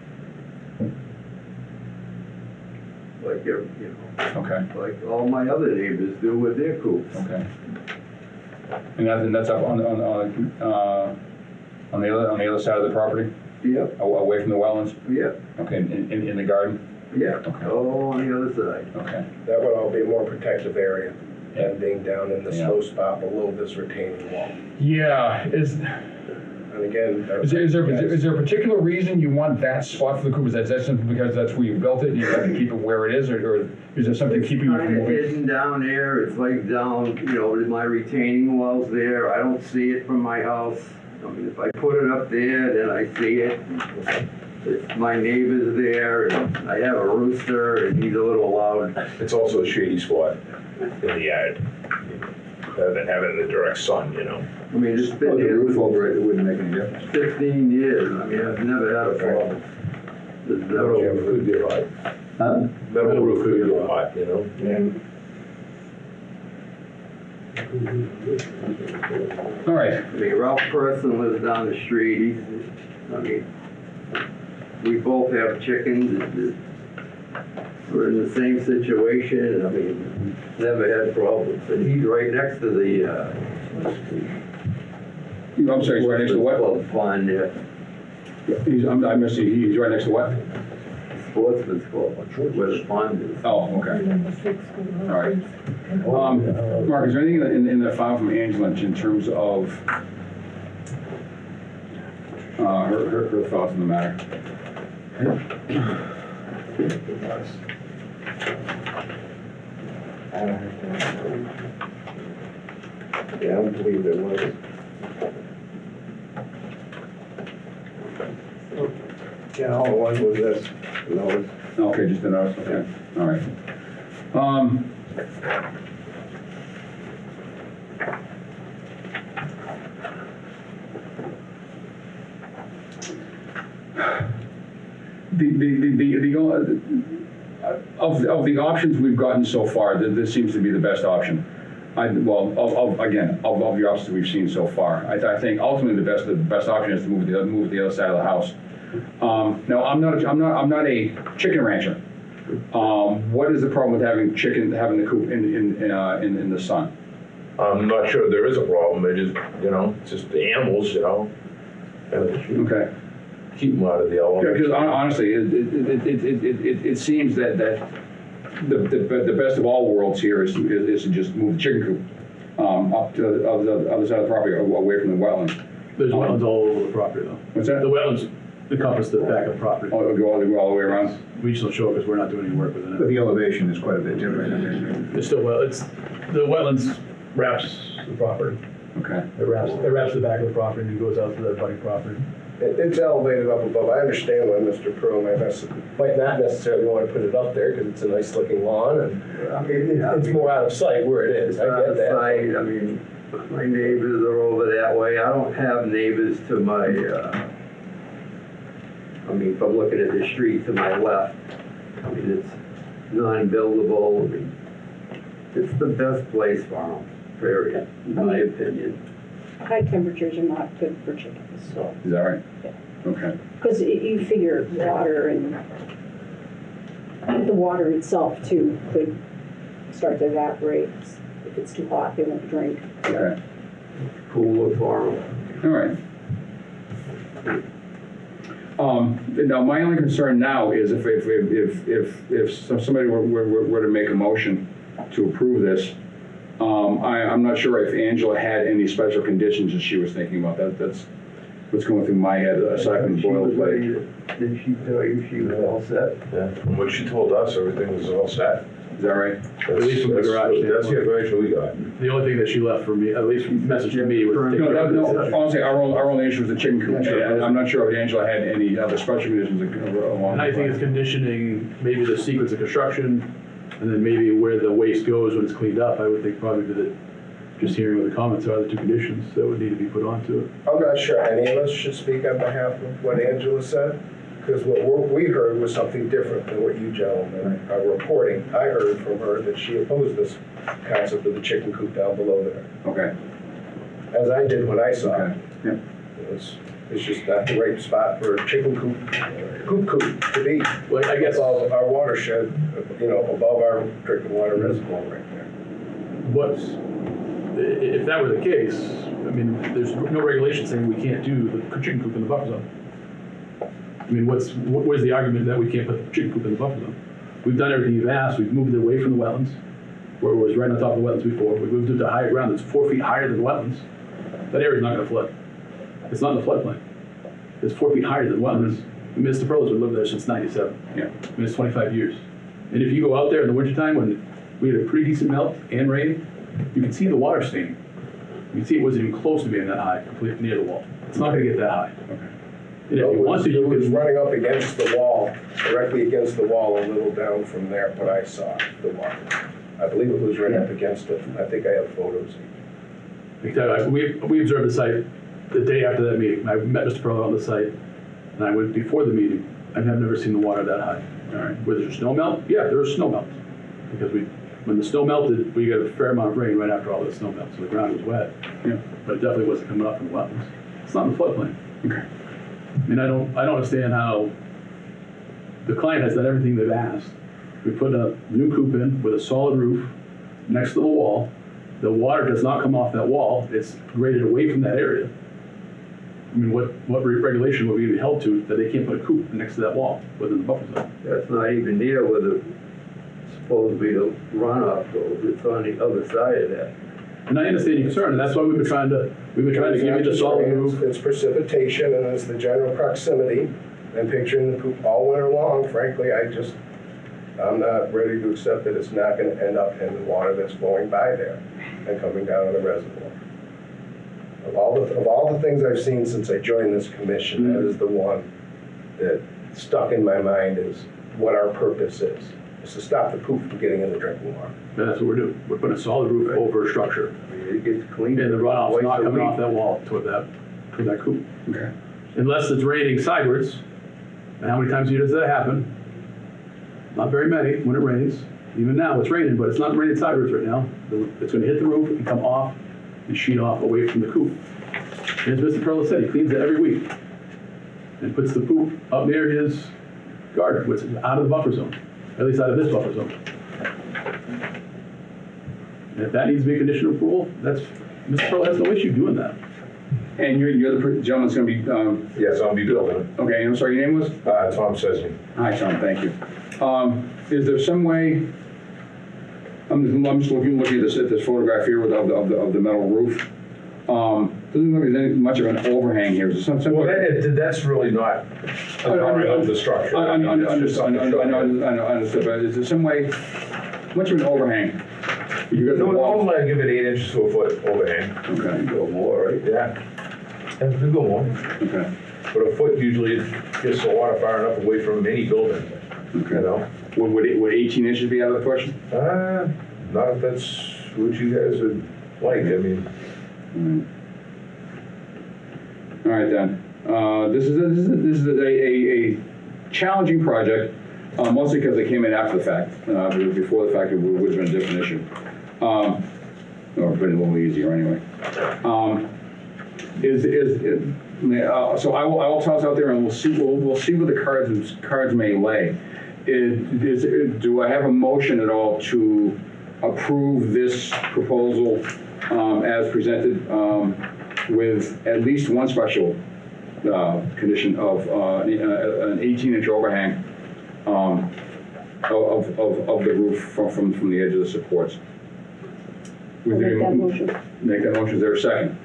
S9: Like,
S2: Okay,
S9: like all my other neighbors do with their coops.
S2: okay. And that's up on the other side of the property,
S9: Yep,
S2: away from the wetlands?
S9: yep,
S2: Okay, in the garden?
S9: yep,
S2: Okay.
S9: all on the other side.
S2: Okay.
S7: That would all be a more protective area
S2: Yeah.
S7: than being down in the
S2: Yeah.
S7: slow spot below this retaining wall.
S2: Yeah,
S7: And again.
S2: is there a particular reason you want that spot for the coop? Is that simply because that's where you built it and you have to keep it where it is, or is there something keeping you from
S9: Kind of
S2: moving?
S9: hidden down there, it's like down, my retaining wall's there, I don't see it from my house. I mean, if I put it up there, then I see it. It's my neighbor's there, and I have a rooster, and he's a little loud.
S12: It's also a shady spot in the yard, rather than having the direct sun,
S9: I mean, it's been
S10: The
S9: there
S10: roof
S9: for
S10: over it, it wouldn't make any difference.
S9: 15 years, I mean, I've never had a problem. There's
S12: metal
S9: never,
S12: roof could get hot.
S10: Huh?
S12: Metal roof could get hot,
S2: All right,
S9: I mean, Ralph Person lives down the street, we both have chickens, we're in the same situation, I mean, never had problems, and he's right next to the,
S2: I'm sorry, he's right next to what?
S9: Club pond there,
S2: I missed you, he's right next to what?
S9: Sportsman's Club, where the pond is.
S2: Oh, okay. All right. Mark, is there anything in the file from Angela in terms of her thoughts on the matter.
S7: Yeah, I don't believe there was. Yeah, all it was this, no,
S2: Okay, just a notice, okay, all right. Of the options we've gotten so far, this seems to be the best option. Of the options we've seen so far, I think ultimately the best option is to move to the other side of the house. Now, I'm not a chicken rancher. What is the problem with having the coop in the sun?
S12: I'm not sure there is a problem, it is, it's just the animals, and
S2: Okay.
S12: keep them out of the elements.
S2: Because honestly, it seems that the best of all worlds here is to just move the chicken coop up to the other side of the property, away from the wetlands.
S11: There's wetlands all over the property though.
S2: What's that?
S11: The wetlands encompass the back of the property.
S2: Oh, go all the way around?
S11: We just don't show it because we're not doing any work within
S13: But
S11: it.
S13: the elevation is quite a bit different.
S11: It's still, the wetlands wraps the property.
S2: Okay.
S11: It wraps the back of the property and goes out to the abutting property.
S7: It's elevated up above. I understand why Mr. Pearl might not necessarily want to put it up there because it's a nice looking lawn and it's more out of sight where it is. I get that.
S9: I mean, my neighbors are over that way. I don't have neighbors to my, if I'm looking at the street to my left, it's non-buildable. It's the best place for them, period, in my opinion.
S6: High temperatures are not good for chickens, so.
S2: Is that right?
S6: Yeah.
S2: Okay.
S6: Because you figure water and the water itself too could start to evaporate. If it's too hot, they won't drink.
S2: Okay.
S9: Cooler for them.
S2: All right. Now, my only concern now is if somebody were to make a motion to approve this, I'm not sure if Angela had any special conditions that she was thinking about. That's what's going through my head, aside from boilerplate.
S9: Did she tell you she was all set?
S12: Yeah, from what she told us, everything was all set.
S2: Is that right?
S11: At least from the garage
S12: That's the information we got.
S11: The only thing that she left for me, at least messaged to me, was take care of
S2: No,
S11: this.
S2: honestly, our only issue was the chicken coop.
S11: Yeah.
S2: I'm not sure if Angela had any other special conditions along.
S11: And I think it's conditioning maybe the sequence of construction, and then maybe where the waste goes when it's cleaned up. I would think probably that just hearing what the comments are, the two conditions that would need to be put onto it.
S7: I'm not sure any of us should speak on behalf of what Angela said, because what we heard was something different than what you gentlemen are reporting. I heard from her that she opposed this concept of the chicken coop down below there,
S2: Okay.
S7: as I did when I saw it.
S2: Okay. Yeah.
S7: It's just not the right spot for a chicken coop to be.
S11: Well, I guess
S7: Above our watershed, above our drinking water reservoir right there.
S11: if that were the case, there's no regulation saying we can't do the chicken coop in the buffer zone. Where's the argument that we can't put the chicken coop in the buffer zone? We've done everything you've asked. We've moved it away from the wetlands, where it was right on top of the wetlands before. We moved it to higher ground that's 4 feet higher than the wetlands. That area's not gonna flood. It's not in the floodplain. It's 4 feet higher than wetlands. Mr. Perlis would live there since '97.
S2: Yeah.
S11: It's 25 years. And if you go out there in the wintertime when we had a pretty decent melt and rain, you can see the water staining. You can see it wasn't even close to being that high, completely near the wall. It's not gonna get that high.
S2: Okay.
S11: And if you want to,
S7: It
S11: you
S7: was
S11: can.
S7: running up against the wall, directly against the wall, a little down from there, what I saw, the water. I believe it was right up against it. I think I have photos.
S11: We observed the site the day after that meeting. I met Mr. Perlo on the site, and I went before the meeting. I have never seen the water that high. All right. Was there snow melt? Yeah, there was snow melt. Because when the snow melted, we got a fair amount of rain right after all the snow melt, so the ground was wet. Yeah. But it definitely wasn't coming up from the wetlands. It's not in the floodplain.
S2: Okay.
S11: I don't understand how the client has done everything they've asked. We put a new coop in with a solid roof next to the wall. The water does not come off that wall. It's graded away from that area. What regulation would we be held to that they can't put a coop next to that wall within the buffer zone?
S9: That's not even near where the supposed to be the runoff goes. It's on the other side of that.
S11: And I understand your concern, and that's why we've been trying to give you the solid roof.
S7: It's precipitation and it's the general proximity and picturing the poop all winter long. Frankly, I'm not ready to accept that it's not gonna end up in the water that's flowing by there and coming down in the reservoir. Of all the things I've seen since I joined this commission, that is the one that stuck in my mind is what our purpose is to stop the poop from getting in the drinking water.
S11: That's what we're doing. We're putting a solid roof over a structure.
S9: It gets cleaned.
S11: And the runoff's
S9: twice
S11: not
S9: a
S11: coming
S9: week.
S11: off that wall toward that coop.
S2: Okay.
S11: Unless it's raining sideways. And how many times a year does that happen? Not very many when it rains. Even now, it's raining, but it's not raining sideways right now. It's gonna hit the roof and come off and sheet off away from the coop. And as Mr. Perla said, he cleans it every week. And puts the poop up near his garden, which is out of the buffer zone, at least out of this buffer zone. And if that needs to be a condition of approval, Mr. Perla has no issue doing that.
S2: And you're the gentleman's gonna be,
S12: Yes, I'll be building it.
S2: okay, I'm sorry, your name was?
S12: Tom Chesney.
S2: Hi, Tom, thank you. Is there some way, I'm just looking at this photograph here of the metal roof. Doesn't look like there's much of an overhang here. Is there some
S12: Well,
S2: way?
S12: that's really not a part of the structure.
S2: I
S12: I mean, it's just
S2: understand,
S12: something
S2: I understand, but is there some way, much of an overhang? You got the
S12: No,
S2: wall.
S12: normally I give it 8 inches to a foot overhang.
S2: Okay,
S9: Go more, right?
S12: Yeah. And we go more.
S2: okay,
S12: But a foot usually gets the water far enough away from any building, you
S2: okay.
S12: know?
S2: Would 18 inches be out of the question?
S12: Not if that's what you guys would like, I mean.
S2: All right then. This is a challenging project, mostly because it came in after the fact. Before the fact, it would have been a different issue. Or been a little easier anyway. So I will toss out there and we'll see where the cards may lay. Do I have a motion at all to approve this proposal as presented with at least one special condition of an 18-inch overhang of the roof from the edge of the supports?
S6: I'll make that motion.
S2: Make that motion. Is there a second?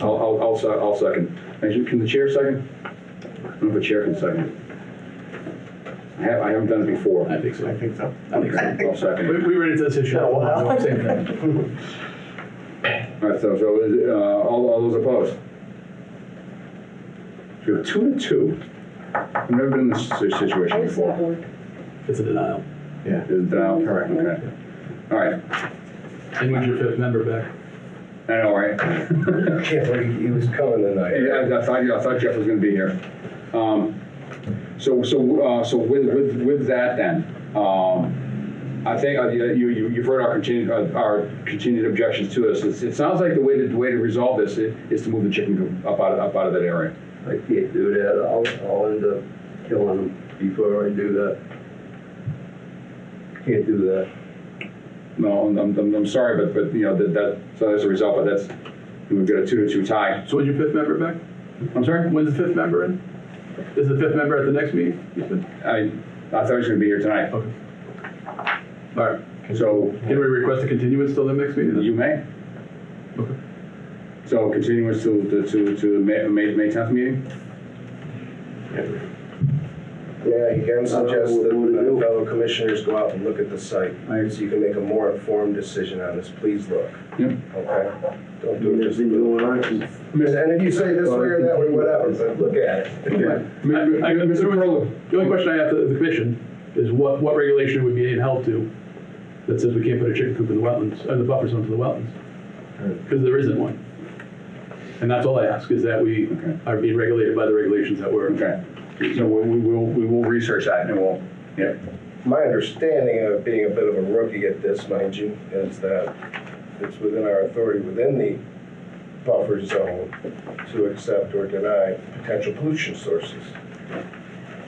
S2: I'll second. Can the chair second? I don't know if the chair can second. I haven't done it before.
S11: I think so.
S2: I'll second.
S11: We ran into this issue. Same thing.
S2: All right, so all those opposed? So we have 2-2. I've never been in this situation
S6: How does that
S2: before.
S6: work?
S11: It's a denial.
S2: Is it denial? Correct, okay. All right,
S11: And when's your fifth member back?
S2: I know, right?
S7: Can't believe he was coming tonight.
S2: Yeah, I thought Jeff was gonna be here. So with that then, I think you've heard our continued objections to this. It sounds like the way to resolve this is to move the chicken coop up out of that area.
S9: I can't do that. I'll end up killing them before I do that. Can't do that.
S2: No, I'm sorry, but you know so that's a result. But that's we've got a 2-2 tie.
S11: So when's your fifth member back?
S2: I'm sorry.
S11: When's the fifth member in? Is the fifth member at the next meeting? You said?
S2: I thought he was going to be here tonight.
S11: Okay. All right.
S2: So
S11: Can we request a continuance till the next meeting?
S2: you may.
S11: Okay.
S2: So continuance to the May 10th meeting.
S7: Yeah, you can suggest that my fellow commissioners go out and look at the site, so you can make a more informed decision on this. Please look.
S2: Yep.
S7: Okay? Don't do it just.
S9: Been going on since
S7: And if you say this way or that way, whatever, but look at it.
S11: Mr. Perla, the only question I have to the commission is what regulation would be being held to that says we can't put a chicken coop in the wetlands, the buffer zone to the wetlands? Because there isn't one. And that's all I ask, is that we are being regulated by the regulations that we're.
S2: Okay. So we will research that and we'll, yeah.
S7: My understanding of being a bit of a rookie at this, mind you, is that it's within our authority within the buffer zone to accept or deny potential pollution sources.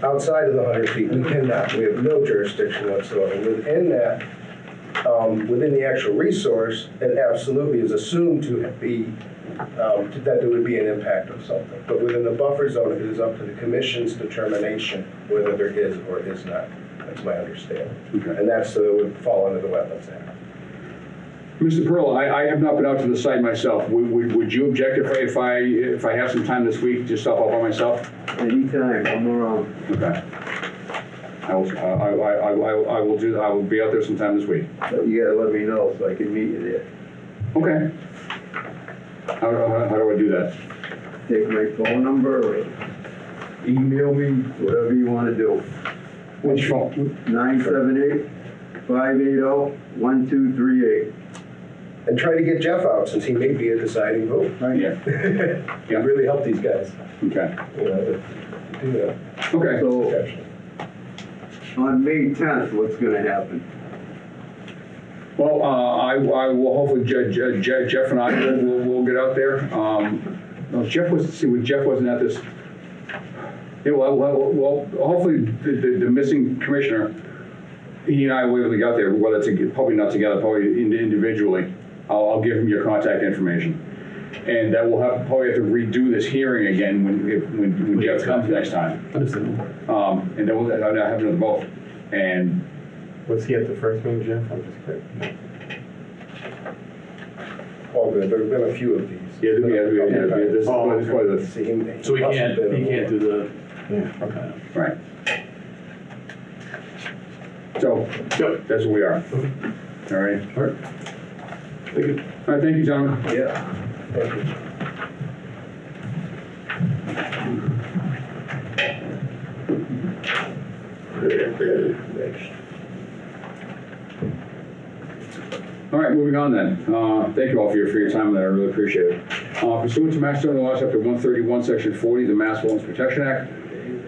S7: Outside of the 100 feet, we cannot. We have no jurisdiction whatsoever. Within that, within the actual resource, it absolutely is assumed to be that there would be an impact of something. But within the buffer zone, it is up to the commission's determination whether there is or is not an is my understanding.
S2: Okay.
S7: And that's, would fall under the Wetlands Act.
S2: Mr. Pearl, I have not been out to the site myself. Would you object if I have some time this week, just stop up by myself?
S9: Anytime, I'm around.
S2: Okay. I will be out there sometime this week.
S9: But you gotta let me know so I can meet you there.
S2: Okay. How do I do that?
S9: Take my phone number or email me, whatever you wanna do.
S2: Which phone?
S9: 978-580-1238.
S7: And try to get Jeff out, since he may be a deciding vote.
S2: Yeah.
S7: It really helped these guys,
S2: Okay.
S7: you know, to do that.
S2: Okay.
S9: So, on May 10th, what's gonna happen?
S2: Well, I will hopefully, Jeff and I will get out there. No, Jeff wasn't at this. Yeah, well, hopefully the missing commissioner, he and I will be able to get out there, whether it's probably not together, probably individually. I'll give him your contact information. And that we'll probably have to redo this hearing again when Jeff comes next time.
S1: Understandable.
S2: And then we'll have another vote. And
S5: Was he at the first meeting, Jeff? I'm just kidding.
S7: All good, there have been a few of these.
S2: yeah, this is probably the,
S7: See him.
S1: So he can't do the,
S5: Yeah.
S1: okay.
S2: right. So, that's where we are. All right.
S1: All right. Thank you.
S2: All right, thank you, gentlemen.
S7: Yeah. Thank you.
S2: All right, moving on then. Thank you all for your time on that. I really appreciate it. Pursuant to Mass General Law, Chapter 131, Section 40, the Mass Wetlands Protection Act,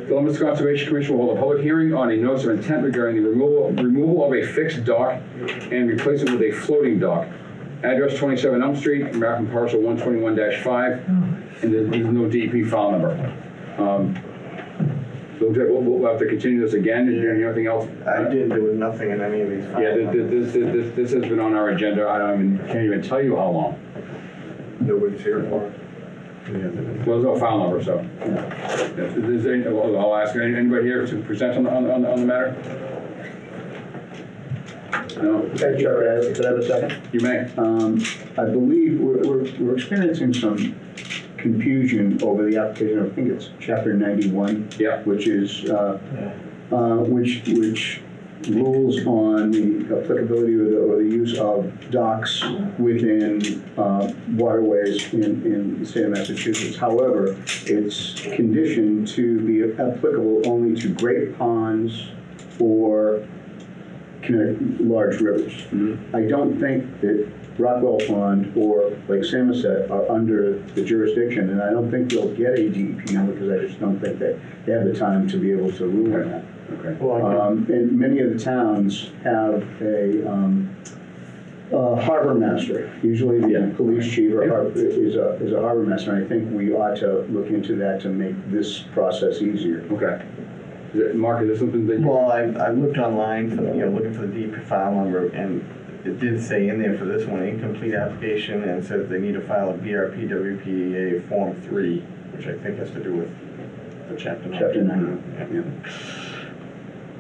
S2: the Leominster Conservation Commission will hold a public hearing on a notice of intent regarding the removal of a fixed dock and replace it with a floating dock. Address 27 Elm Street, American Parcel 121-5, and there's no DEP file number. We'll have to continue this again. Is there anything else?
S13: I did, there was nothing in any of these files.
S2: Yeah, this has been on our agenda. Can't even tell you how long.
S7: Nobody's here for it.
S2: Well, there's no file number, so. I'll ask anybody here to present on the matter? No?
S13: Could I have a second?
S2: You may.
S13: I believe we're experiencing some confusion over the application, I think it's chapter 91.
S2: Yeah.
S13: Which is, which rules on the applicability or the use of docks within waterways in the state of Massachusetts. However, it's conditioned to be applicable only to great ponds or large rivers.
S2: Mm-hmm.
S13: I don't think that Rockwell Pond or Lake Samoset are under the jurisdiction, and I don't think they'll get a DEP number because I just don't think that they have the time to be able to rule on that.
S2: Okay.
S13: And many of the towns have a harbor master. Usually the police chief is a harbor master, and I think we ought to look into that to make this process easier.
S2: Okay. Mark, is there something that you...
S14: Well, I looked online, for, looking for the DEP file number, and it did say in there for this one, incomplete application, and it says they need to file a BRP WPA Form 3, which I think has to do with the Chapter 9.
S13: Chapter 9.
S14: Yeah.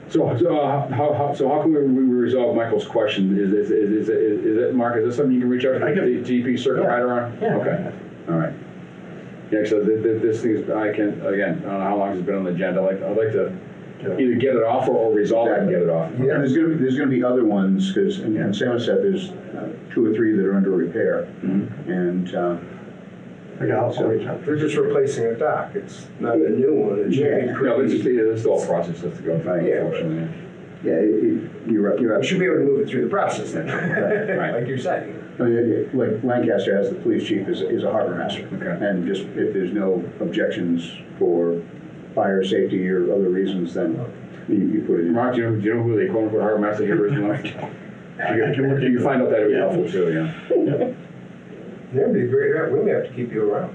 S2: So how can we resolve Michael's question? Is it, Mark, is this something you can reach out to the DEP circuit rider on?
S14: Yeah.
S2: Okay. All right. Yeah, so this thing is, I don't know how long it's been on the agenda. I'd like to either get it off or resolve it and get it off.
S13: Yeah, there's going to be other ones, because in Samoset, there's 2 or 3 that are under repair.
S2: Mm-hmm.
S13: And
S14: I'll reach out.
S7: They're just replacing a dock, it's not a new one, it should be
S2: No,
S7: pretty.
S2: it's all process has to go through, unfortunately.
S13: yeah, you're right.
S7: You should be able to move it through the process then,
S2: Right.
S7: like you're saying.
S13: Like Lancaster has the police chief is a harbor master.
S2: Okay.
S13: And just if there's no objections for fire safety or other reasons, then you put it in.
S2: Mark, do you know who they call for harbor master here is? You find out that would be helpful too, yeah.
S7: Yeah, it'd be great, we may have to keep you around.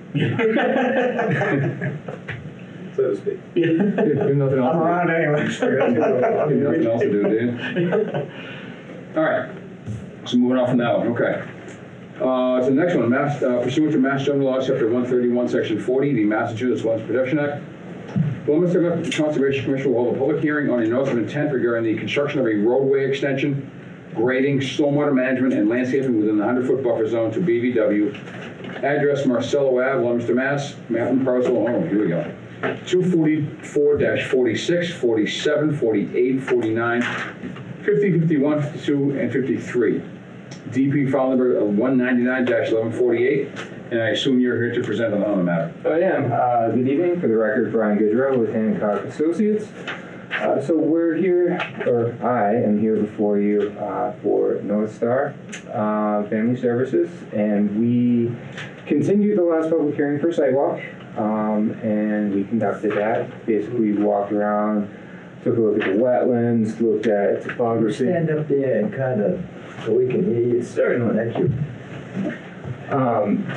S7: So to speak.
S2: You have nothing else.
S14: I'm around anyway.
S2: You have nothing else to do, do you? All right. So moving on from that one, okay. So the next one, pursuant to Mass General Law, Chapter 131, Section 40, the Massachusetts Wetlands Protection Act, The Leominster Conservation Commission will hold a public hearing on a notice of intent regarding the construction of a roadway extension, grading, stormwater management, and landscaping within the 100-foot buffer zone to BVW. Address Marcello Ave, Leominster, Mass. Map and parcel, oh, here we go. 244-46, 47, 48, 49, 50, 51, 52, and 53. DP file number 199-1148, and I assume you're here to present on the matter.
S15: I am. Good evening. For the record, Brian Goodrow with Hancock Associates. So we're here, or I am here before you for North Star Family Services, and we continued the last public hearing for sidewalk, and we conducted that. Basically, we walked around, took a look at the wetlands, looked at topography.
S10: Stand up there and kind of, so we can hear you. Certainly, thank you.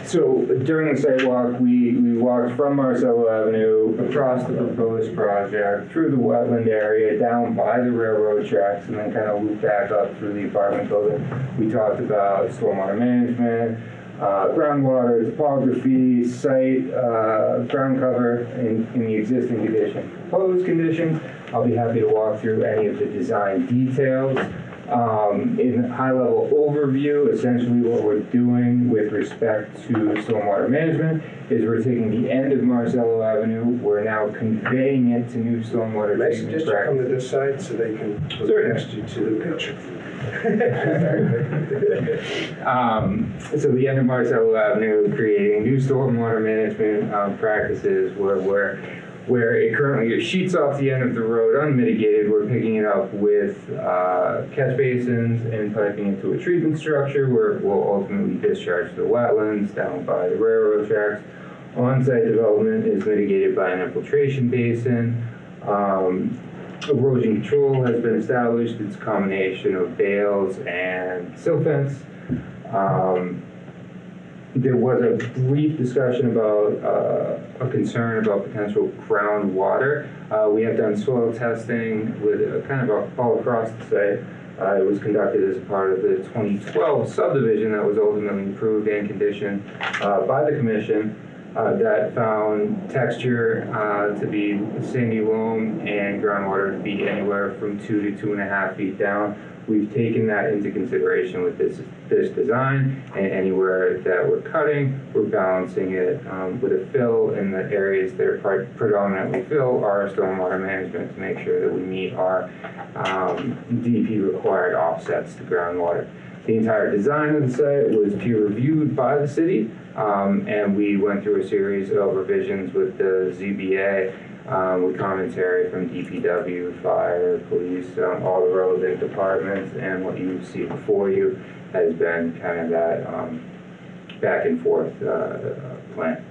S15: So during the sidewalk, we walked from Marcello Avenue across the proposed project, through the wetland area, down by the railroad tracks, and then kind of looped back up through the apartment building. We talked about stormwater management, groundwater, topography, site, ground cover in the existing condition, proposed condition. I'll be happy to walk through any of the design details. In high-level overview, essentially what we're doing with respect to stormwater management is we're taking the end of Marcello Avenue, we're now conveying it to new stormwater
S7: Nice
S15: treatment
S7: just to come to
S15: practices.
S7: this side so they can look past you to the picture.
S15: So the end of Marcello Avenue, creating new stormwater management practices where it currently sheets off the end of the road unmitigated, we're picking it up with catch basins and piping into a treatment structure where it will ultimately discharge to the wetlands down by the railroad tracks. On-site development is mitigated by an infiltration basin. Erosion control has been established. It's a combination of bales and silt fence. There was a brief discussion about a concern about potential groundwater. We have done soil testing with kind of all across the site. It was conducted as a part of the 2012 subdivision that was ultimately approved and conditioned by the commission that found texture to be sandy loam and groundwater to be anywhere from 2 to 2.5 feet down. We've taken that into consideration with this design, and anywhere that we're cutting, we're balancing it with a fill in the areas that are predominantly fill, our stormwater management, to make sure that we meet our DEP required offsets to groundwater. The entire design of the site was peer reviewed by the city, and we went through a series of revisions with the ZBA, with commentary from DPW, fire, police, all the relevant departments, and what you see before you has been kind of that back and forth plan.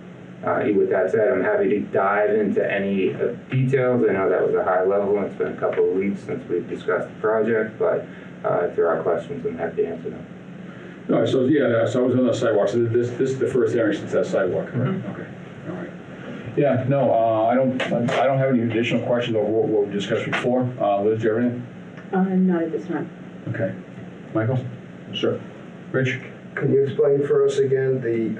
S15: With that said, I'm happy to dive into any details. I know that was a high level, and it's been a couple of weeks since we've discussed the project, but if there are questions, I'm happy to answer them.
S2: No, so yeah, so I was on the sidewalk, so this is the first area since that sidewalk, correct? Okay, all right. Yeah, no, I don't have any additional questions over what we discussed before. Liz, do you have anything?
S3: Not at this time.
S2: Okay. Michael? Sure. Rich?
S7: Can you explain for us again the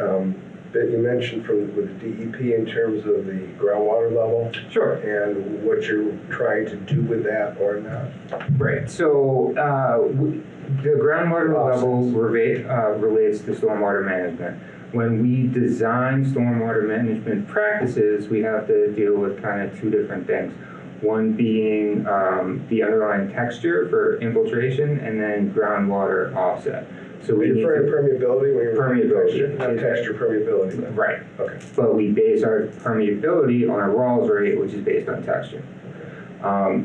S7: that you mentioned with the DEP in terms of the groundwater level?
S15: Sure.
S7: And what you're trying to do with that or not?
S15: Right. So the groundwater level relates to stormwater management. When we design stormwater management practices, we have to deal with kind of two different things. One being the underlying texture for infiltration, and then groundwater offset. So we need
S7: permeability when you're
S15: permeability,
S7: not texture permeability. Then.
S15: Right.
S7: Okay.
S15: But we base our permeability on a Rawls rate, which is based on texture.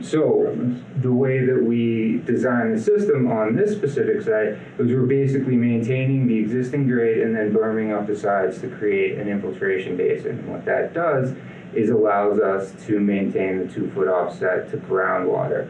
S15: So the way that we design the system on this specific site is we're basically maintaining the existing grade and then berming up the sides to create an infiltration basin. And what that does is allows us to maintain the 2-foot offset to groundwater.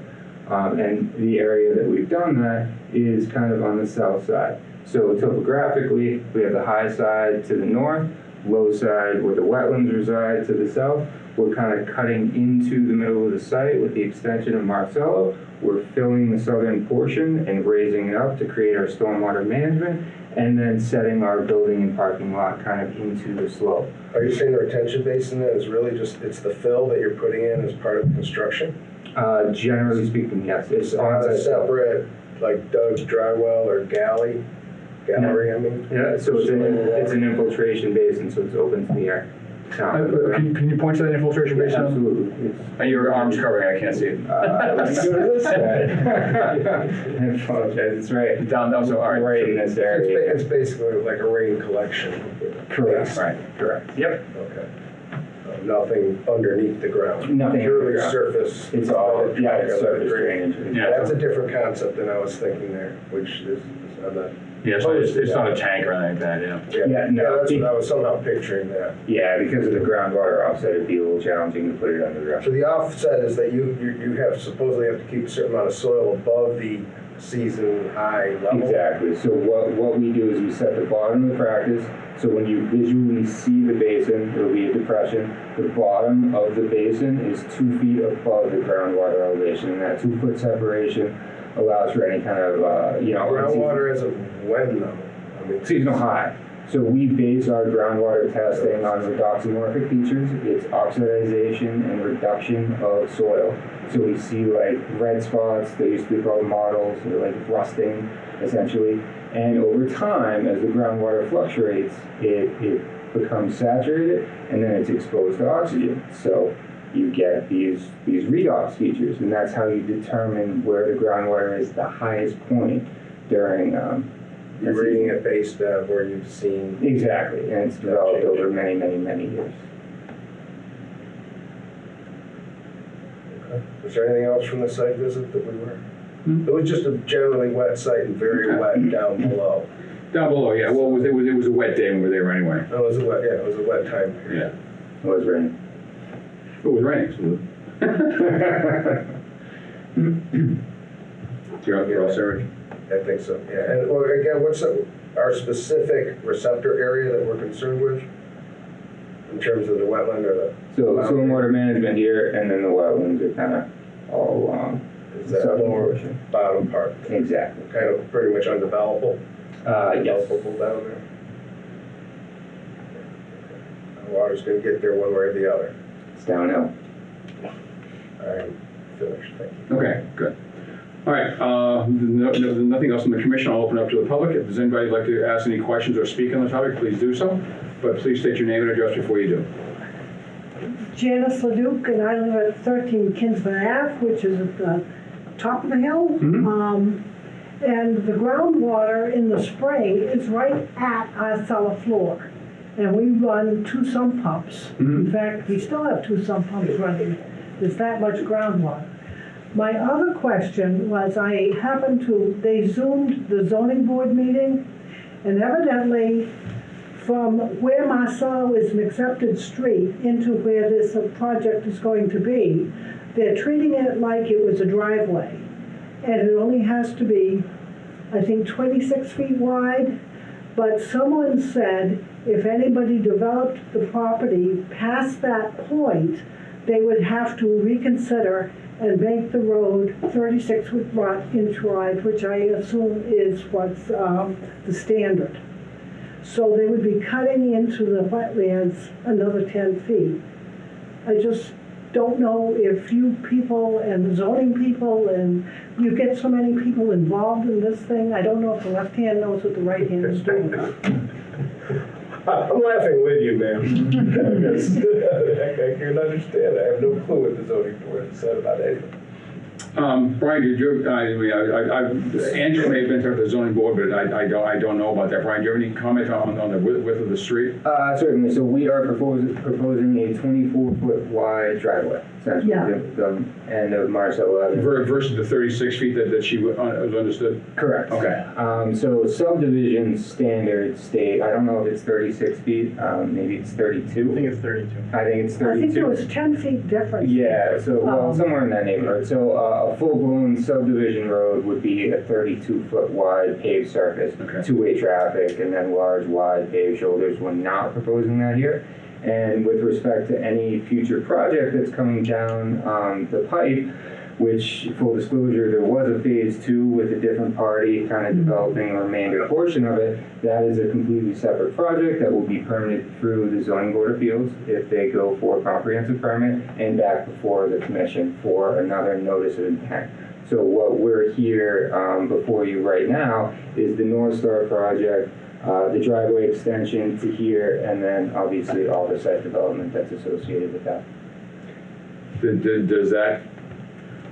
S15: And the area that we've done that is kind of on the south side. So topographically, we have the high side to the north, low side where the wetlands reside to the south. We're kind of cutting into the middle of the site with the extension of Marcello. We're filling the southern portion and raising it up to create our stormwater management, and then setting our building and parking lot kind of into the slope.
S7: Are you saying the retention basin then is really just, it's the fill that you're putting in as part of the construction?
S15: Generally speaking, yes. It's
S7: Not a
S15: on
S7: separate, like Doug's dry well or gallery, I mean?
S15: Yeah, so it's an infiltration basin, so it's open to the air.
S2: Can you point to that infiltration
S15: Yeah,
S2: basin?
S15: absolutely.
S2: And your arm's covering, I can't see it.
S15: Let's go to this side. I apologize, it's right
S2: Down, so, all right.
S15: right in this area.
S7: It's basically like a rain collection.
S15: Correct.
S2: Right, correct.
S15: Yep.
S7: Okay. Nothing underneath the ground.
S15: Nothing
S7: Purely
S15: underground.
S7: surface.
S15: It's all, yeah, it's
S7: Okay,
S15: surface
S7: drainage.
S15: drainage.
S2: Yeah.
S7: That's a different concept than I was thinking there, which is, I'm not.
S2: Yeah, it's not a tank or anything like that, yeah.
S15: Yeah, no,
S7: That's what I was somehow picturing that.
S15: Yeah, because of the groundwater offset, it'd be a little challenging to put it underground.
S7: So the offset is that you have supposedly have to keep a certain amount of soil above the season high level?
S15: Exactly. So what we do is we set the bottom of the practice. So when you visually see the basin, it'll be a depression. The bottom of the basin is 2 feet above the groundwater elevation. And that 2 foot separation allows for any kind of,
S7: Groundwater as of when though? I mean,
S15: seasonal high. So we base our groundwater testing on redoxymorphic features. It's oxidization and reduction of soil. So we see like red spots, they used to be called mottles, or like rusting, essentially. And over time, as the groundwater fluctuates, it becomes saturated, and then it's exposed to oxygen. So you get these redox features, and that's how you determine where the groundwater is the highest point during
S7: you're reading it based on where you've seen.
S15: Exactly, and it's developed over many, many, many years.
S7: Okay. Was there anything else from the site visit that we were? It was just a generally wet site and very wet down below.
S2: Down below, yeah. Well, it was a wet day when we were there anyway.
S7: It was a wet, yeah, it was a wet time period.
S2: Yeah.
S15: It was raining.
S2: It was raining. You're all sorry.
S7: I think so, yeah. And well, again, what's our specific receptor area that we're concerned with? In terms of the wetland or the?
S15: So stormwater management here, and then the wetlands are kind of all along.
S7: Is that lower bottom part?
S15: Exactly.
S7: Kind of pretty much undevelopable?
S15: Yes.
S7: Undevelopable down there? The water's gonna get there one way or the other.
S15: It's downhill.
S7: All right, finished, thank you.
S2: Okay, good. All right, nothing else from the commission. I'll open up to the public. If there's anybody who'd like to ask any questions or speak on the topic, please do so. But please state your name and address before you do.
S16: Janice Leduc, and I live at 13 Kinsman Ave, which is at the top of the hill. And the groundwater in the spring is right at our cellar floor. And we run 2 sump pumps. In fact, we still have 2 sump pumps running. There's that much groundwater. My other question was, they Zoomed the zoning board meeting, and evidently from where Marcello is an accepted street into where this project is going to be, they're treating it like it was a driveway. And it only has to be, I think, 26 feet wide. But someone said if anybody developed the property past that point, they would have to reconsider and make the road 36-inch wide, which I assume is what's the standard. So they would be cutting into the wetlands another 10 feet. I just don't know if you people and the zoning people, and you get so many people involved in this thing, I don't know if the left hand knows what the right hand is doing.
S7: I'm laughing with you, ma'am. I can't understand. I have no clue what the zoning board has said about anything.
S2: Brian, did you? Andrew may have been to the zoning board, but I don't know about that. Brian, do you have any comment on the width of the street?
S15: Certainly. So we are proposing a 24-foot wide driveway, essentially, the end of Marcello Avenue.
S2: Versus the 36 feet that she was understood?
S15: Correct.
S2: Okay.
S15: So subdivision standards state, I don't know if it's 36 feet, maybe it's 32.
S14: I think it's 32.
S16: I think there was 10 feet difference.
S15: Yeah, so somewhere in that neighborhood. So A full-blown subdivision road would be a 32-foot wide paved surface, two-way traffic, and then large, wide paved shoulders. We're not proposing that here. And with respect to any future project that's coming down the pipe, which, full disclosure, there was a phase 2 with a different party kind of developing the remainder portion of it. That is a completely separate project that will be permitted through the zoning board of appeals if they go for a comprehensive permit and back before the commission for another notice of intent. So what we're here before you right now is the North Star project, the driveway extension to here, and then obviously all the site development that's associated with that.
S2: Does that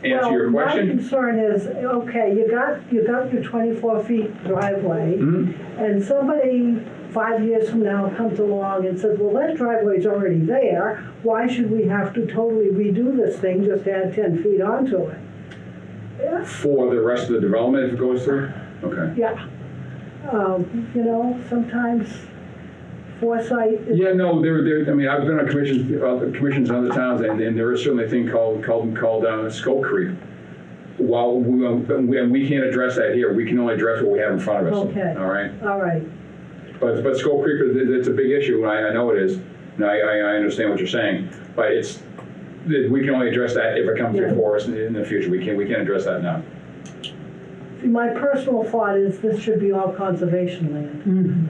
S2: answer your question?
S16: My concern is, okay, you got your 24 feet driveway, and somebody 5 years from now comes along and says, well, that driveway's already there, why should we have to totally redo this thing, just add 10 feet onto it? Yeah.
S2: For the rest of the development if it goes through? Okay.
S16: Yeah. You know, sometimes foresight is...
S2: Yeah, no, I mean, I've been on commissions in other towns, and there is certainly a thing called scope creep. While we can't address that here, we can only address what we have in front of us.
S16: Okay.
S2: All right?
S16: All right.
S2: But scope creep, it's a big issue, and I know it is, and I understand what you're saying, but we can only address that if it comes before us in the future. We can't address that now.
S16: See, my personal thought is this should be all conservation land.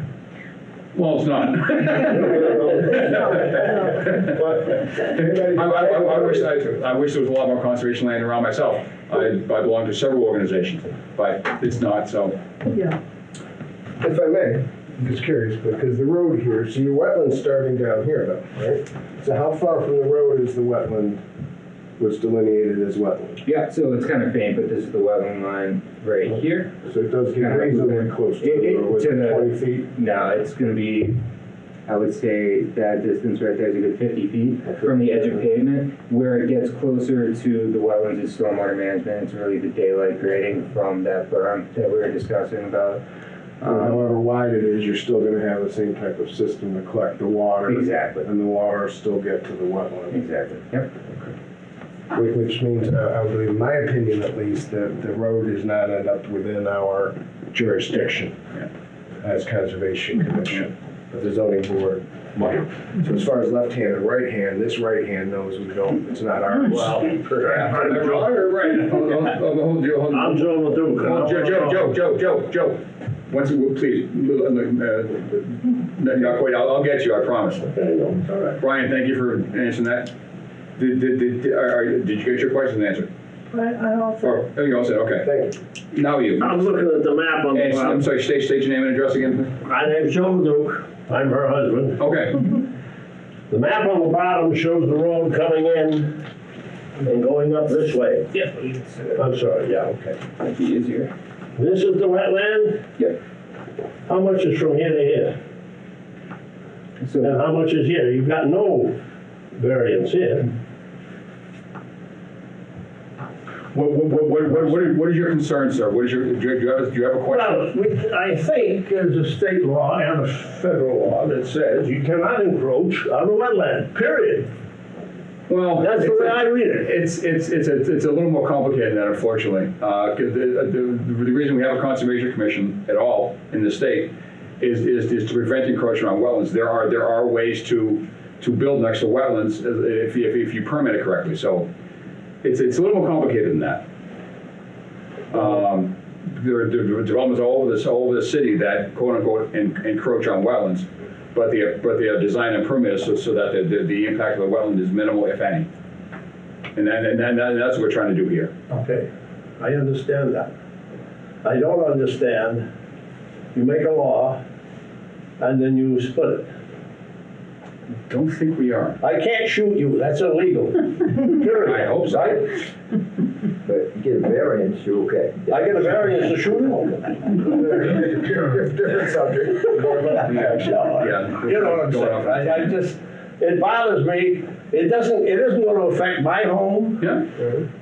S2: Well, it's not. I wish there was a lot more conservation land around myself. I belong to several organizations, but it's not, so.
S16: Yeah.
S7: If I may, I'm just curious, because the road here, so your wetland's starting down here though, right? So how far from the road is the wetland was delineated as wetland?
S15: Yeah, so it's kind of faint, but this is the wetland line right here.
S7: So it does get reasonably close to the road, was it 20 feet?
S15: No, it's going to be, I would say that distance right there is a good 50 feet from the edge of pavement. Where it gets closer to the wetlands is stormwater management. It's really the daylight grading from that berm that we were discussing about.
S7: However wide it is, you're still going to have the same type of system to collect the water.
S15: Exactly.
S7: And the water still get to the wetland.
S15: Exactly, yep.
S7: Which means, I believe, in my opinion at least, that the road is not end up within our jurisdiction as Conservation Commission, but the zoning board might. So as far as left hand and right hand, this right hand knows we don't, it's not ours.
S12: Well,
S7: Right.
S12: I'm Joe Leduc.
S2: Joe. Once you please, not quite. I'll get you. I promise.
S12: Okay, no, it's all right.
S2: Brian, thank you for answering that. Did you get your question answered?
S16: I also...
S2: Oh, you all said, okay.
S7: Thank you.
S2: Now you.
S12: I'm looking at the map on the
S2: And, I'm sorry, state your name and address again.
S12: My name's Joe Leduc. I'm her husband.
S2: Okay.
S12: The map on the bottom shows the road coming in and going up this way.
S15: Yeah.
S12: I'm sorry, yeah, okay.
S15: Might be easier.
S12: This is the wetland?
S15: Yep.
S12: How much is from here to here?
S15: So,
S12: And how much is here? You've got no variance here.
S2: What is your concern, sir? Do you have a question?
S12: Well, I think there's a state law and a federal law that says you cannot encroach on the wetland, period.
S2: Well,
S12: That's the way I read it.
S2: It's a little more complicated than that, unfortunately. 'Cause the reason we have a conservation commission at all in the state is to prevent encroachment on wetlands. There are ways to build next to wetlands if you permit it correctly. So it's a little more complicated than that. There are developments all over the city that quote unquote encroach on wetlands. But they are designed and permitted so that the impact of the wetland is minimal, if any. And that's what we're trying to do here.
S12: Okay, I understand that. I don't understand, you make a law and then you split it.
S2: Don't think we are.
S12: I can't shoot you, that's illegal.
S2: I hope so.
S9: But you get a variance, you're okay.
S12: I get a variance to shoot you.
S7: Different subject.
S2: Yeah.
S12: You know what I'm saying? I just, it bothers me. It isn't going to affect my home,